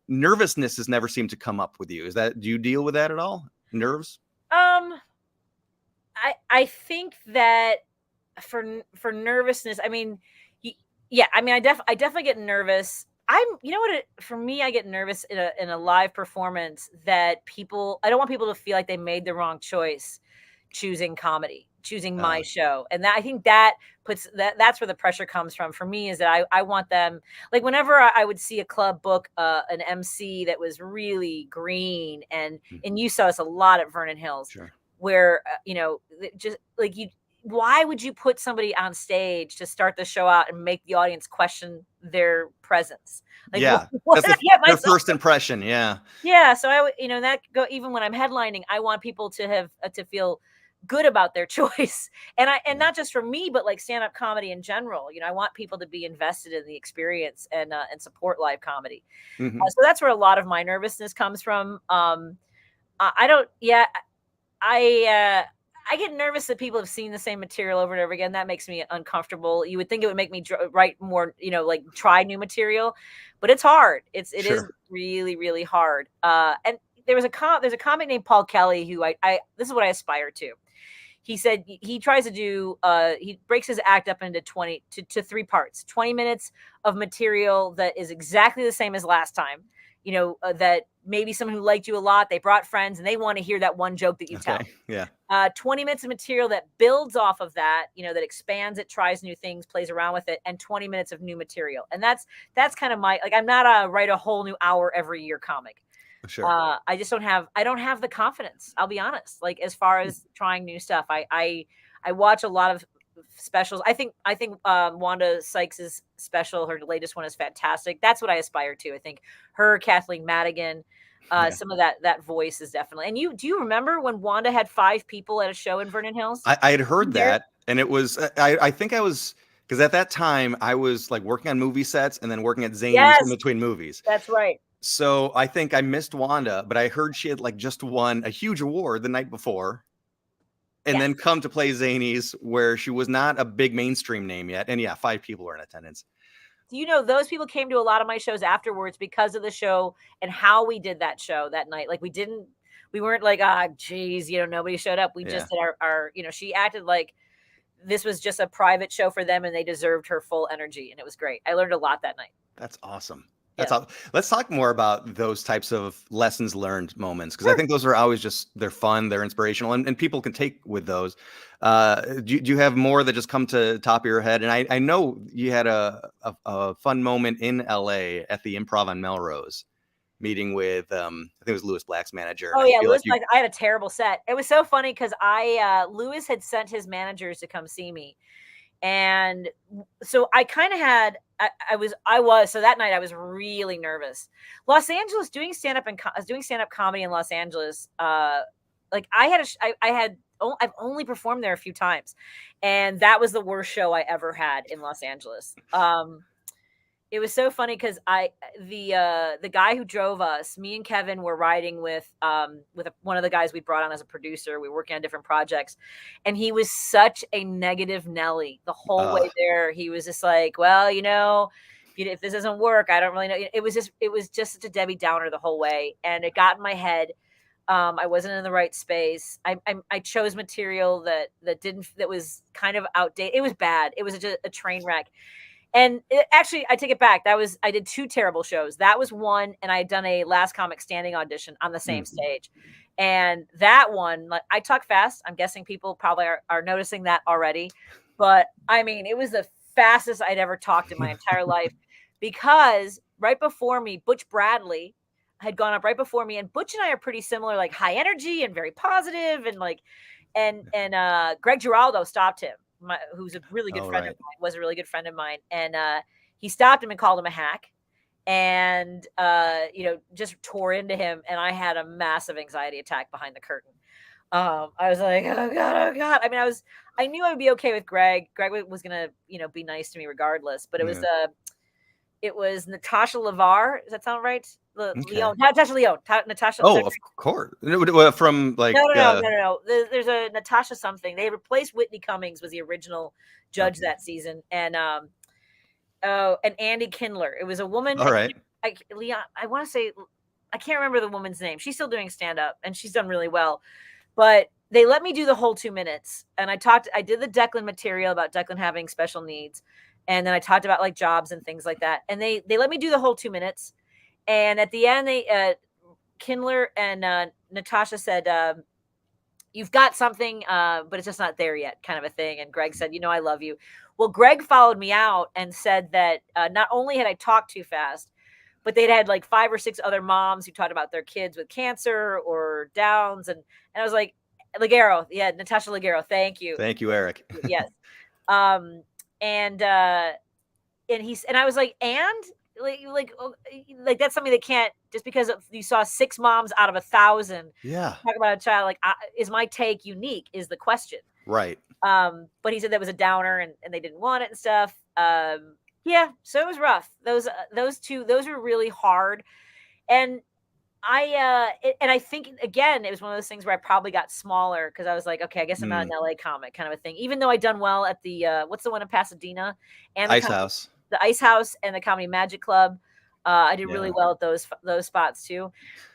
nervousness has never seemed to come up with you. Do you deal with that at all? Nerves? I think that for nervousness, I mean, I definitely get nervous. For me, I get nervous in a live performance that I don't want people to feel like they made the wrong choice choosing comedy, choosing my show. And I think that that's where the pressure comes from for me, is that I want them, like, whenever I would see a club book an MC that was really green, and you saw us a lot at Vernon Hills, where just like why would you put somebody on stage to start the show out and make the audience question their presence? Like, that's the first impression. Yeah. Yeah. So even when I'm headlining, I want people to have to feel good about their choice, and not just for me, but like stand-up comedy in general. I want people to be invested in the experience and support live comedy. So that's where a lot of my nervousness comes from. I get nervous that people have seen the same material over and over again. That makes me uncomfortable. You would think it would make me write more, like try new material, but it's hard. It is really, really hard. And there's a comic named Paul Kelly who this is what I aspire to. He said he tries to do, he breaks his act up into 20 to 3 parts, 20 minutes of material that is exactly the same as last time. That maybe someone who liked you a lot, they brought friends and they want to hear that one joke that you tell. Yeah. 20 minutes of material that builds off of that, that expands it, tries new things, plays around with it, and 20 minutes of new material. And that's kind of I'm not a write a whole new hour every year comic. Sure. I don't have the confidence. I'll be honest. Like, as far as trying new stuff, I watch a lot of specials. I think Wanda Sykes's special, her latest one, is fantastic. That's what I aspire to. I think her, Kathleen Madigan, some of that voice is definitely. And do you remember when Wanda had 5 people at a show in Vernon Hills? I had heard that, and it was I think I was, because at that time I was like working on movie sets and then working at Zany's in between movies. That's right. So I think I missed Wanda, but I heard she had like just won a huge award the night before. And then come to play Zany's, where she was not a big mainstream name yet. And 5 people were in attendance. Those people came to a lot of my shows afterwards because of the show and how we did that show that night. Like, we weren't like, geez, nobody showed up. We just did our, she acted like this was just a private show for them and they deserved her full energy. And it was great. I learned a lot that night. That's awesome. That's all. Let's talk more about those types of lessons learned moments, because I think those are always they're fun, they're inspirational, and people can take with those. Do you have more that just come to top of your head? And I know you had a fun moment in LA at the Improv on Melrose, meeting with I think it was Lewis Black's manager. Oh and yeah, I feel Lewis like Black. I had a terrible set. It was so funny because Lewis had sent his managers to come see me. And so I kind of had, so that night I was really nervous. Los Angeles doing stand-up comedy in Los Angeles. Like I've only performed there a few times, and that was the worst show I ever had in Los Angeles. It was so funny because the guy who drove us, me and Kevin were riding with one of the guys we brought on as a producer. We were working on different projects, and he was such a negative Nelly the whole way there. He was just like, well, if this doesn't work, I don't really know. It was just such a Debbie Downer the whole way, and it got in my head. I wasn't in the right space. I chose material that was kind of outdated. It was bad. It was a train wreck. And actually, I take it back. I did 2 terrible shows. That was one, and I had done a Last Comic Standing audition on the same stage. And that one, like, I talk fast. I'm guessing people probably are noticing that already. But I mean, it was the fastest I'd ever talked in my entire life, because right before me, Butch Bradley had gone up right before me, and Butch and I are pretty similar, like high energy and very positive, and Greg Giraldo stopped him. Who's a really good friend of mine, was a really good friend of mine. And he stopped him and called him a hack, and just tore into him. And I had a massive anxiety attack behind the curtain. I was like, oh God. I mean, I knew I would be okay with Greg. Greg was going to, be nice to me regardless, but it was Natasha LeVar. Does that sound right? Leone. Natasha Leone. Natasha. Oh, of course. From like no. There's a Natasha something. They replaced Whitney Cummings, was the original judge that season, and Andy Kindler. It was a woman. All right. I want to say, I can't remember the woman's name. She's still doing stand up, and she's done really well. But they let me do the whole 2 minutes, and I did the Declan material about Declan having special needs, and then I talked about like jobs and things like that. And they let me do the whole 2 minutes. And at the end, Kindler and Natasha said, you've got something, but it's just not there yet, kind of a thing. And Greg said, I love you. Well, Greg followed me out and said that not only had I talked too fast, but they'd had like 5 or 6 other moms who talked about their kids with cancer or Downs. And I was like, Ligero. Yeah, Natasha Ligero. Thank you. Thank you, Eric. Yes. And I was like, and like that's something that can't, just because you saw 6 moms out of 1,000 talk about a child, like, is my take unique is the question, right? But he said that was a downer, and they didn't want it and stuff. So it was rough. Those were really hard. And I think, again, it was one of those things where I probably got smaller because I was like, okay, I guess I'm not an LA comic, kind of a thing, even though I done well at the what's the one in Pasadena, and Ice House. The Ice House and the Comedy Magic Club. I did really well at those spots too.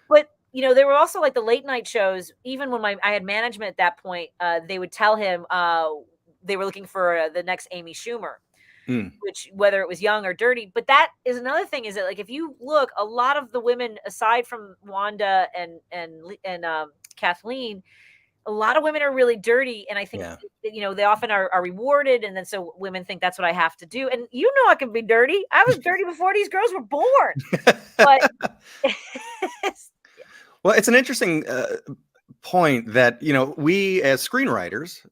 But there were also like the late night shows. Even when I had management at that point, they would tell him they were looking for the next Amy Schumer, which, whether it was young or dirty. But that is another thing, is that like if you look, a lot of the women, aside from Wanda and Kathleen, a lot of women are really dirty, and I think they often are rewarded, and then so women think that's what I have to do. And I can be dirty. I was dirty before these girls were born. But well, it's an interesting point that we as screenwriters,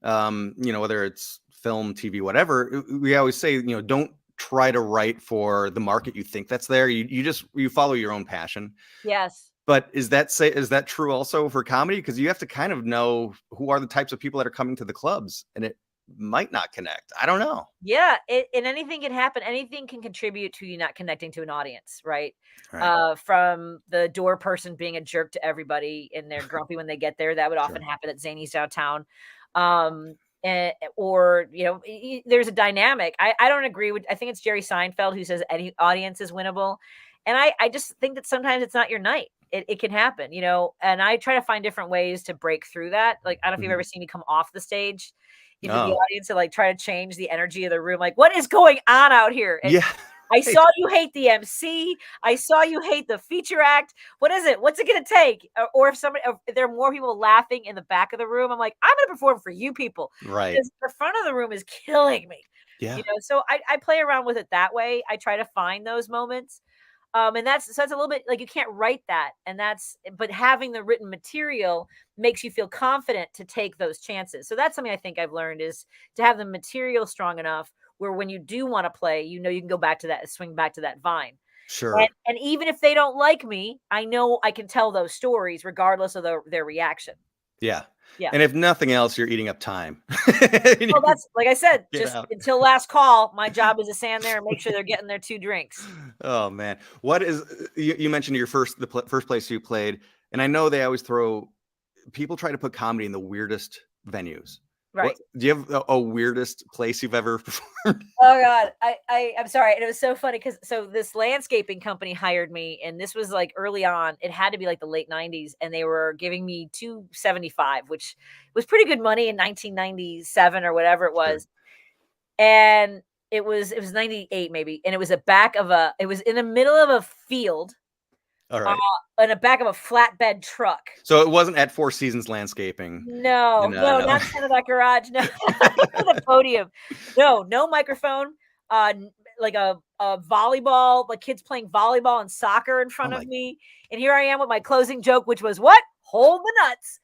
whether it's film, TV, whatever, we always say don't try to write for the market you think that's there. You follow your own passion. Yes. But is that true also for comedy? Because you have to kind of know who are the types of people that are coming to the clubs, and it might not connect. I don't know. Yeah, and anything can happen. Anything can contribute to you not connecting to an audience, right? From the door person being a jerk to everybody, and they're grumpy when they get there. That would often happen at Zany's downtown. Or there's a dynamic. I don't agree with. I think it's Jerry Seinfeld who says any audience is winnable, and I just think that sometimes it's not your night. It can happen, and I try to find different ways to break through that. Like, I don't know if you've ever seen me come off the stage into the audience and like try to change the energy of the room. Like, what is going on out here? And I saw you hate the MC. I saw you hate the feature act. What is it? What's it going to take? Or if there are more people laughing in the back of the room, I'm like, I'm going to perform for you people. Right. Because the front of the room is killing me. Yeah. So I play around with it that way. I try to find those moments. And that's a little bit like you can't write that. But having the written material makes you feel confident to take those chances. So that's something I think I've learned is to have the material strong enough where when you do want to play, you can go back to that, swing back to that vine. Sure. And even if they don't like me, I know I can tell those stories regardless of their reaction. Yeah. Yeah. And if nothing else, you're eating up time. Well, that's like I said, Get just out. until last call, my job is to stand there and make sure they're getting their 2 drinks. Oh man. What is you mentioned your first place you played, and I know they always people try to put comedy in the weirdest venues. Right. Do you have a weirdest place you've ever performed? Oh God, I'm sorry, and it was so funny because this landscaping company hired me, and this was like early on. It had to be like the late '90s, and they were giving me $275, which was pretty good money in 1997 or whatever it was. Sure. And it was 98 maybe, and it was it was in the middle of a field. All right. In the back of a flatbed truck. So it wasn't at Four Seasons Landscaping. No, not in that garage. No, the podium. No microphone. Like a volleyball, like kids playing volleyball and soccer in front of me. And here I am with my closing joke, which was what? Hold the nuts.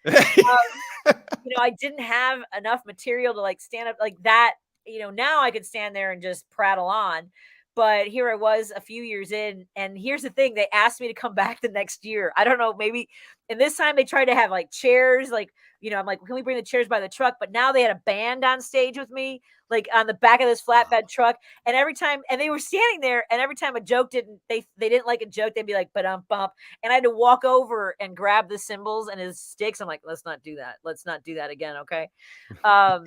I didn't have enough material to like stand up like that. Now I could stand there and just prattle on. But here I was a few years in, and here's the thing. They asked me to come back the next year. I don't know, maybe. And this time they tried to have like chairs, like, I'm like, can we bring the chairs by the truck? But now they had a band on stage with me, like on the back of this flatbed truck. And and they were standing there, and every time a joke they didn't like a joke, they'd be like, bump. And I had to walk over and grab the cymbals and his sticks. I'm like, let's not do that. Let's not do that again. Okay. Yeah.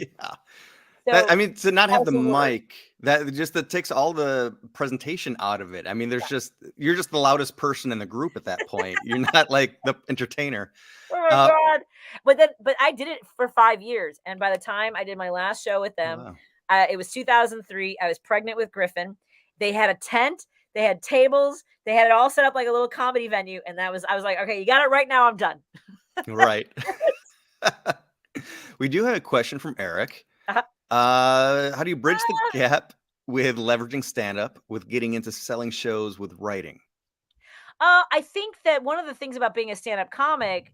To not have the mic, that takes all the presentation out of it. I mean, you're just the loudest person in the group at that point. You're not like the entertainer. Oh my God. But I did it for 5 years. And by the time I did my last show with them, it was 2003. I was pregnant with Griffin. They had a tent. They had tables. They had it all set up like a little comedy venue. And I was like, okay, you got it right now. I'm done. Right. We do have a question from Eric. Uh-huh. How do you bridge the gap with leveraging stand-up with getting into selling shows with writing? I think that one of the things about being a stand-up comic,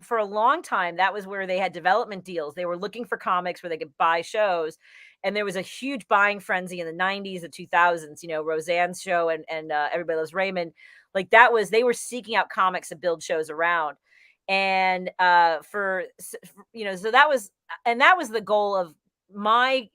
for a long time, that was where they had development deals. They were looking for comics where they could buy shows. And there was a huge buying frenzy in the 90s and 2000s, Roseanne's show and Everybody Loves Raymond. Like they were seeking out comics to build shows around. And so that was the goal of my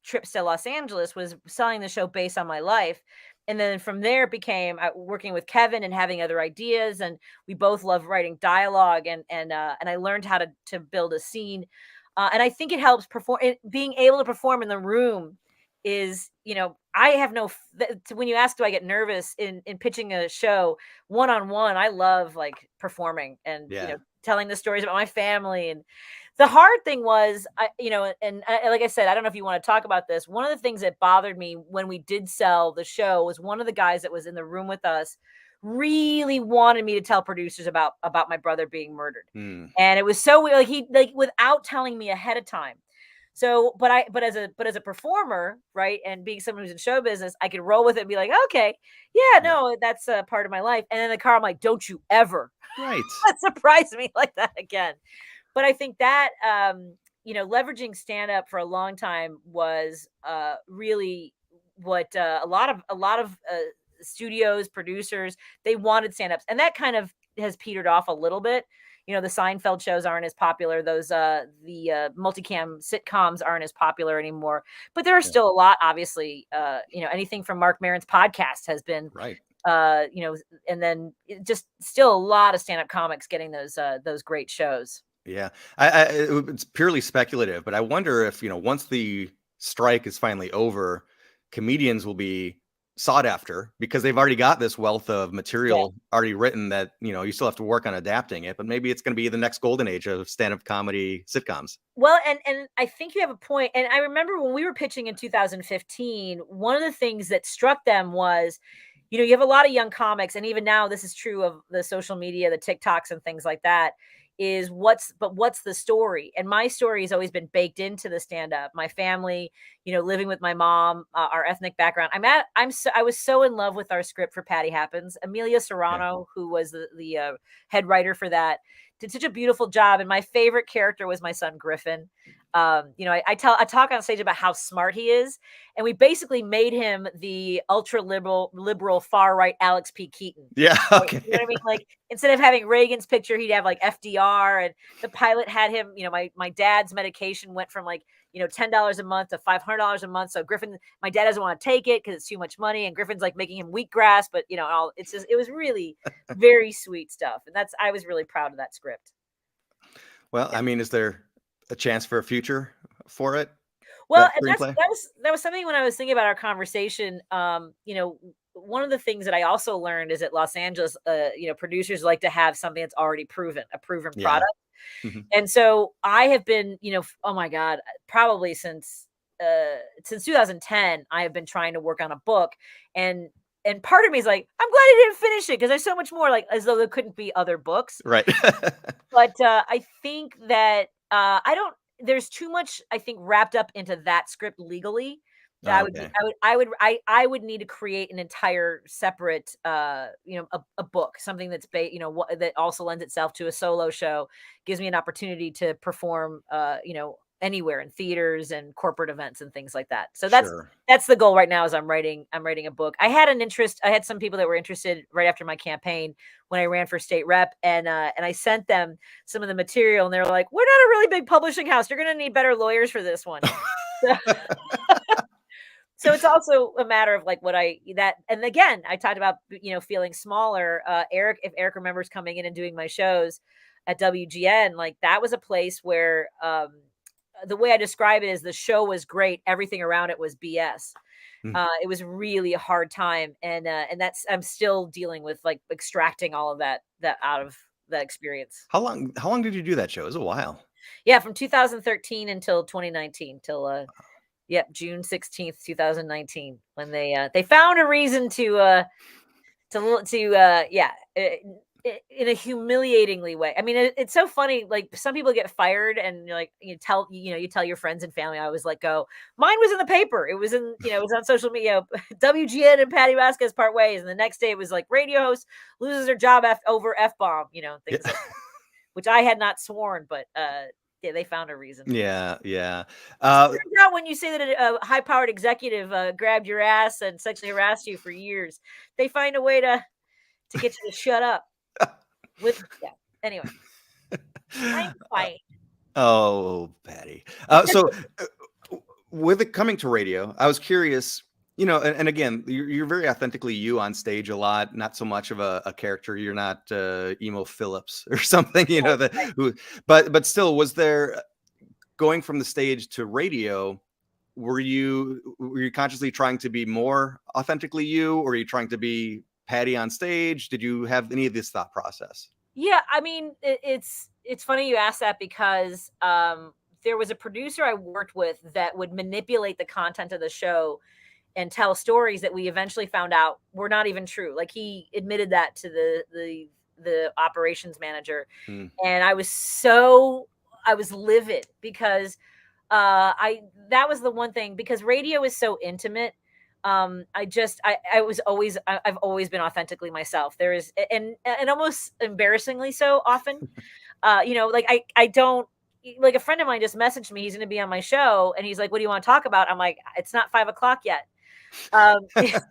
trips to Los Angeles, was selling the show based on my life. And then from there it became working with Kevin and having other ideas. And we both love writing dialogue and I learned how to build a scene. And I think it helps being able to perform in the room is, I have when you ask, do I get nervous in pitching a show one-on-one? I love like performing and, telling the stories about my family. And the hard thing was, like I said, I don't know if you want to talk about this. One of the things that bothered me when we did sell the show was one of the guys that was in the room with us really wanted me to tell producers about my brother being murdered. And it was so weird, without telling me ahead of time. So, but as a performer, right, and being someone who's in show business, I could roll with it and be like, okay, no, that's a part of my life. And in the car, I'm like, don't you ever surprise me like that again. But I think that leveraging stand up for a long time was really what a lot of studios, producers, they wanted stand ups, and that kind of has petered off a little bit. The Seinfeld shows aren't as popular. Those the multicam sitcoms aren't as popular anymore. But there are still a lot, obviously. Anything from Mark Maron's podcast has been right. And then just still a lot of stand-up comics getting those great shows. Yeah, it's purely speculative, but I wonder if once the strike is finally over, comedians will be sought after because they've already got this wealth of material already written that, you still have to work on adapting it, but maybe it's going to be the next golden age of stand-up comedy sitcoms. Well, and I think you have a point. And I remember when we were pitching in 2015, one of the things that struck them was, you have a lot of young comics, and even now this is true of the social media, the TikToks and things like that, is what's the story? And my story has always been baked into the stand-up. My family, living with my mom, our ethnic background. I was so in love with our script for Patty Happens. Amelia Serrano, who was the head writer for that, did such a beautiful job. And my favorite character was my son Griffin. I talk on stage about how smart he is, and we basically made him the ultra liberal far right Alex P. Keaton. Yeah, okay. You know what I mean? Like, instead of having Reagan's picture, he'd have like FDR, and the pilot had him. My dad's medication went from like $10 a month to $500 a month. So Griffin, my dad doesn't want to take it because it's too much money, and Griffin's like making him wheatgrass. But it was really very sweet stuff, and I was really proud of that script. Well, I mean, is there a chance for a future for it? Well, and that was something when I was thinking about our conversation. One of the things that I also learned is that Los Angeles, producers like to have something that's already proven, a proven product. Mm-hmm. And so I have been, oh my God, probably since 2010, I have been trying to work on a book, and part of me is like, I'm glad I didn't finish it because there's so much more, like as though there couldn't be other books. Right. But I think that there's too much, I think, wrapped up into that script legally. That I would need to create an entire separate, a book, something that's that also lends itself to a solo show, gives me an opportunity to perform, anywhere in theaters and corporate events and things like that. So that's the goal right now. Is I'm writing a book. I had some people that were interested right after my campaign when I ran for state rep, and I sent them some of the material, and they're like, "We're not a really big publishing house. You're going to need better lawyers for this one." So it's also a matter of like and again, I talked about, feeling smaller. If Eric remembers coming in and doing my shows at WGN, like that was a place where, the way I describe it is the show was great. Everything around it was BS. It was really a hard time. And I'm still dealing with like extracting all of that out of that experience. How long did you do that show? It was a while. Yeah. From 2013 until 2019 till, June 16th, 2019, when they found a reason to in a humiliatingly way. I mean, it's so funny. Like some people get fired, and you're like, you tell your friends and family. I always let go. Mine was in the paper. It was it was on social media. WGN and Patti Vasquez part ways, and the next day it was like radio host loses her job over F-bomb. Things like, which I had not sworn, but they found a reason. Yeah. Turns out when you say that a high-powered executive grabbed your ass and sexually harassed you for years, they find a way to get you to shut up. Anyway, I'm fine. Oh, Patty. So with it coming to radio, I was curious, and again, you're very authentically you on stage a lot, not so much of a character. You're not Emo Phillips or something, but still, was there, going from the stage to radio, were you consciously trying to be more authentically you, or were you trying to be Patty on stage? Did you have any of this thought process? Yeah, I mean, it's funny you asked that because there was a producer I worked with that would manipulate the content of the show and tell stories that we eventually found out were not even true. Like he admitted that to the operations manager, and I was livid because that was the one thing, because radio is so intimate. I've always been authentically myself. There is, and almost embarrassingly so often, like I don't, like a friend of mine just messaged me, he's going to be on my show, and he's like, what do you want to talk about? I'm like, it's not 5 o'clock yet. Just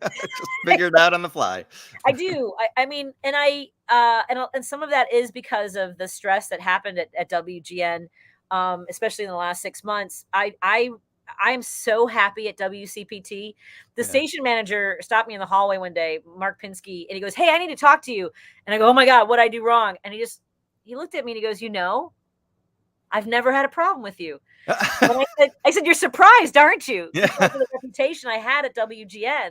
figured out on the fly. I do. I mean, and some of that is because of the stress that happened at WGN, especially in the last 6 months. I'm so happy at WCPT. The station manager stopped me in the hallway one day, Mark Pinsky, and he goes, "Hey, I need to talk to you." And I go, "Oh my God, what'd I do wrong?" And he looked at me and he goes, I've never had a problem with you. And I said, you're surprised, aren't you? Yeah. Because of the reputation I had at WGN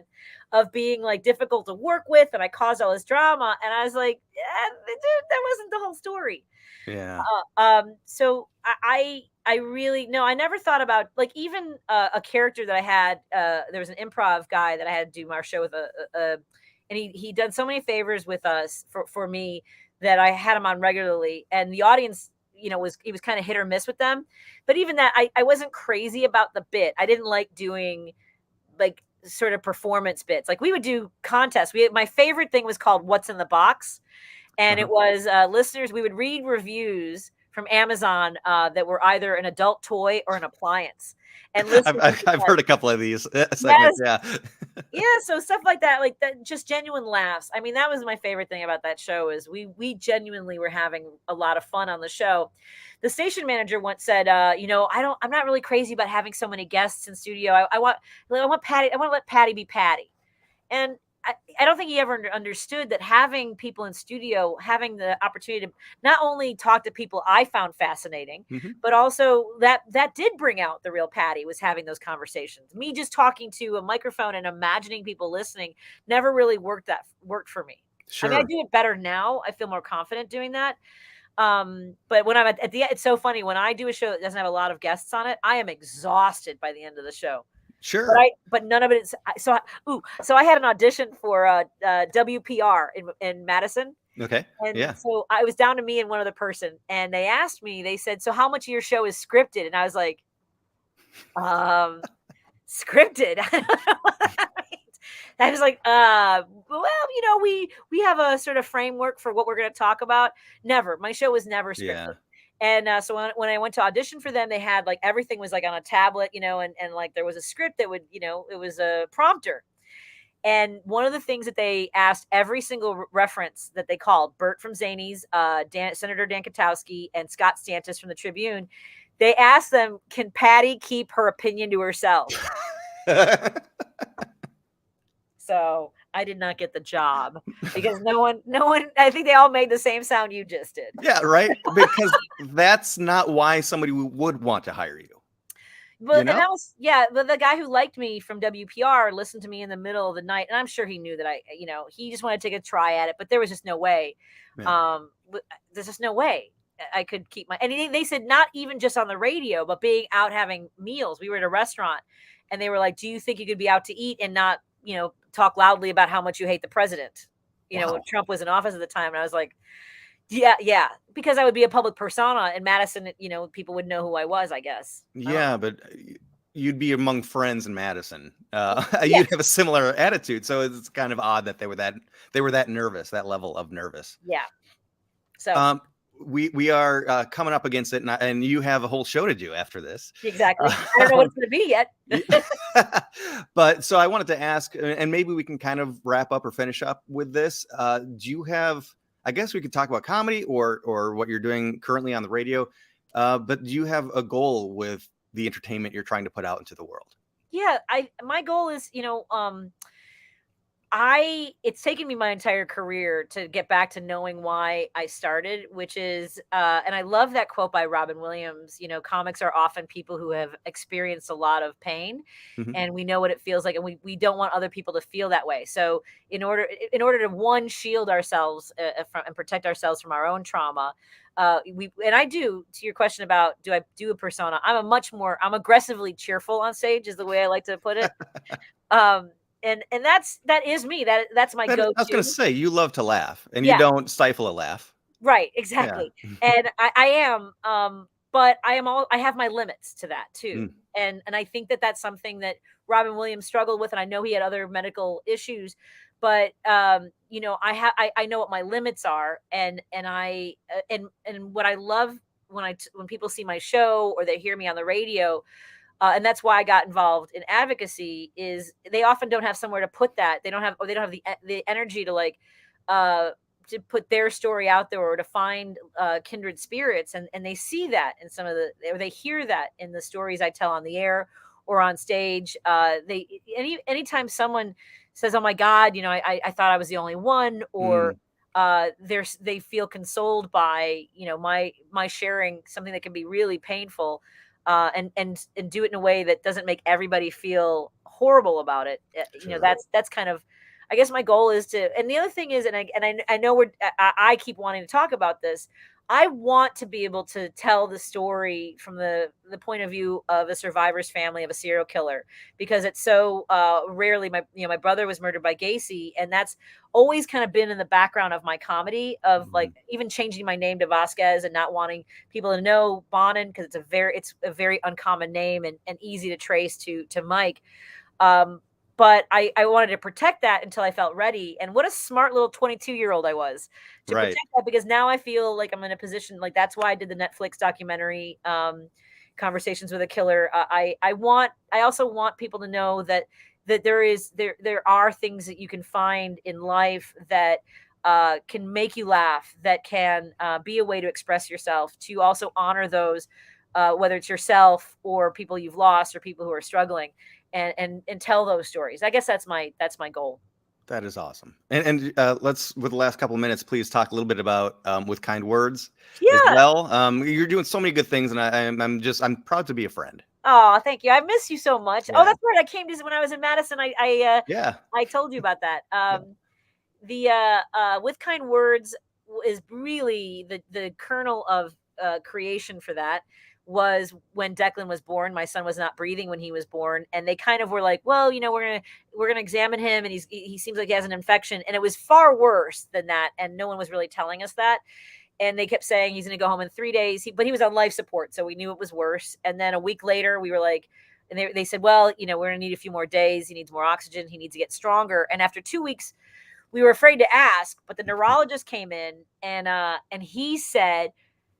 of being like difficult to work with, and I caused all this drama. And I was like, yeah, dude, that wasn't the whole story. Yeah. So I really, no, I never thought about like even a character that I had. There was an improv guy that I had to do our show with and he done so many favors with us for me that I had him on regularly, and the audience, he was kind of hit or miss with them. But even that, I wasn't crazy about the bit. I didn't like doing like sort of performance bits. Like we would do contests. My favorite thing was called What's in the Box. And it was listeners, we would read reviews from Amazon that were either an adult toy or an appliance. And I've heard a couple of these segments. Yeah. Yeah, so stuff like that, just genuine laughs. I mean, that was my favorite thing about that show is we genuinely were having a lot of fun on the show. The station manager once said, I'm not really crazy about having so many guests in studio. I want Patti. I want to let Patti be Patti. And I don't think he ever understood that having people in studio, having the opportunity to not only talk to people I found fascinating, but also that did bring out the real Patti, was having those conversations. Me just talking to a microphone and imagining people listening never really worked for me. Sure. I mean, I do it better now. I feel more confident doing that. But when I'm at the end, it's so funny. When I do a show that doesn't have a lot of guests on it, I am exhausted by the end of the show. Sure. But none of it is. So I had an audition for WPR in Madison. Okay. And so I was down to me and one other person, and they asked me. They said, "So how much of your show is scripted?" And I was like, "Scripted." I don't know what that means. I was like, "Well, we have a sort of framework for what we're going to talk about." Never. My show was never scripted. Yeah. And so when I went to audition for them, they had like everything was like on a tablet, and like there was a script that would, it was a prompter. And one of the things that they asked every single reference that they called, Bert from Zanies, Senator Dan Katowski, and Scott Stantis from the Tribune, they asked them, can Patti keep her opinion to herself? So I did not get the job because no one, I think they all made the same sound you just did. Yeah, right. Because that's not why somebody would want to hire you. But and that was, but the guy who liked me from WPR listened to me in the middle of the night, and I'm sure he knew that he just wanted to take a try at it, but there was just no way. Yeah. There's just no way I could keep my, and they said not even just on the radio, but being out having meals. We were at a restaurant, and they were like, do you think you could be out to eat and not, talk loudly about how much you hate the president? When Trump was in office at the time. And I was like, yeah, because I would be a public persona in Madison, people would know who I was, I guess. But you'd be among friends in Madison. You'd have a similar attitude. So it's kind of odd that they were that nervous, that level of nervous. Yeah. So we are coming up against it, and you have a whole show to do after this. Exactly. I don't know what it's going to be yet. But so I wanted to ask, and maybe we can kind of wrap up or finish up with this. Do you have, I guess we could talk about comedy or what you're doing currently on the radio, but do you have a goal with the entertainment you're trying to put out into the world? Yeah, my goal is, it's taken me my entire career to get back to knowing why I started, which is, and I love that quote by Robin Williams, comics are often people who have experienced a lot of pain, and we know what it feels like, and we don't want other people to feel that way. So in order to shield ourselves and protect ourselves from our own trauma, and I do, to your question about, do I do a persona? I'm aggressively cheerful on stage is the way I like to put it. And that is me. That's my go-to. I was going to say, you love to laugh, and you don't stifle a laugh. Right, exactly. Yeah. And I am, but I have my limits to that too. And I think that's something that Robin Williams struggled with, and I know he had other medical issues, but I know what my limits are, and what I love when people see my show or they hear me on the radio. And that's why I got involved in advocacy, is they often don't have somewhere to put that. They don't have the energy to to put their story out there, or to find kindred spirits. And they see that in or they hear that in the stories I tell on the air or on stage. Anytime someone says, oh my God, I thought I was the only one, or they feel consoled by, my sharing something that can be really painful, and do it in a way that doesn't make everybody feel horrible about it. Sure. That's kind of, I guess my goal is to. And the other thing is, I know I keep wanting to talk about this. I want to be able to tell the story from the point of view of a survivor's family of a serial killer, because it's so rarely. My brother was murdered by Gacy, and that's always kind of been in the background of my comedy, of like even changing my name to Vasquez and not wanting people to know Bonin, because it's a very uncommon name and easy to trace to Mike. But I wanted to protect that until I felt ready. And what a smart little 22-year-old I was to protect that, because now I feel like I'm in a position, like that's why I did the Netflix documentary, Conversations with a Killer. I also want people to know that there are things that you can find in life that can make you laugh, that can be a way to express yourself, to also honor those, whether it's yourself or people you've lost or people who are struggling. And tell those stories. I guess that's my goal. That is awesome. And let's, with the last couple of minutes, please talk a little bit about With Kind Words as well. You're doing so many good things, and I'm proud to be a friend. Oh, thank you. I miss you so much. Yeah. Oh, that's right. I came to when I was in Madison. I told you about that. The With Kind Words is really the kernel of creation for that. Was when Declan was born. My son was not breathing when he was born, and they kind of were like, well, we're gonna examine him, and he seems like he has an infection, and it was far worse than that, and no one was really telling us that. And they kept saying he's gonna go home in 3 days, but he was on life support, so we knew it was worse. And then a week later, we were like, and they said, well, we're gonna need a few more days. He needs more oxygen. He needs to get stronger. And after 2 weeks, we were afraid to ask, but the neurologist came in, and he said.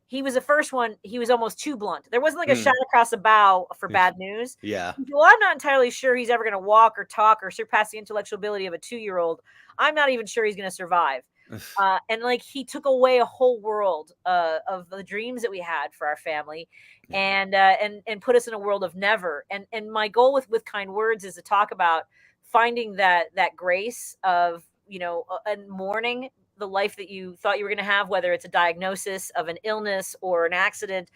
He was the first one. He was almost too blunt. There wasn't like a shot across the bow for bad news. Yeah. Well, I'm not entirely sure he's ever going to walk or talk or surpass the intellectual ability of a 2-year-old. I'm not even sure he's going to survive. And like he took away a whole world of the dreams that we had for our family, and put us in a world of never. And my goal with Kind Words is to talk about finding that grace of and mourning the life that you thought you were going to have, whether it's a diagnosis of an illness or an accident,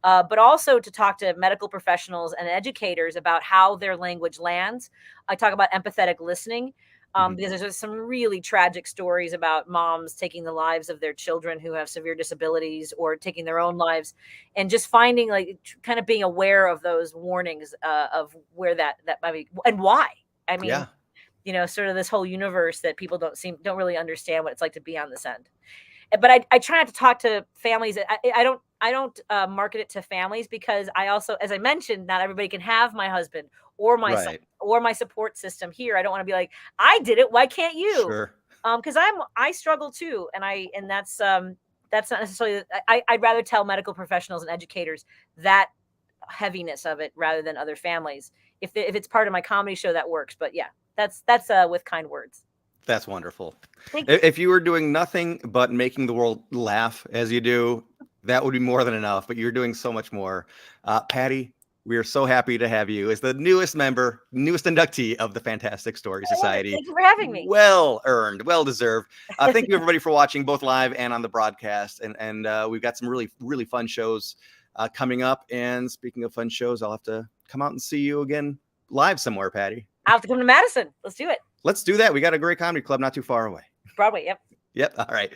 but also to talk to medical professionals and educators about how their language lands. I talk about empathetic listening, because there's some really tragic stories about moms taking the lives of their children who have severe disabilities, or taking their own lives, and just finding, like, kind of being aware of those warnings of where that might be and why. I mean, sort of this whole universe that people don't really understand what it's like to be on this end. But I try not to talk to families. I don't market it to families, because I also, as I mentioned, not everybody can have my husband or my son or my support system here. I don't want to be like, I did it, why can't you? Sure. Because I struggle too, and that's not necessarily. I'd rather tell medical professionals and educators that heaviness of it rather than other families. If it's part of my comedy show, that works. But yeah. That's With Kind Words. That's wonderful. If you were doing nothing but making the world laugh as you do, that would be more than enough. But you're doing so much more. Patti, we are so happy to have you as the newest inductee of the Fantastic Story Society. Thank you for having me. Well earned, well deserved. Thank you everybody for watching, both live and on the broadcast. And we've got some really, really fun shows coming up. And speaking of fun shows, I'll have to come out and see you again live somewhere, Patti. I'll have to come to Madison. Let's do it. Let's do that. We got a great comedy club not too far away. Broadway, yep. Yep. All right.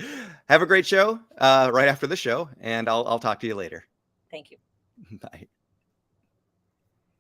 Have a great show right after the show, and I'll talk to you later. Thank you. Bye.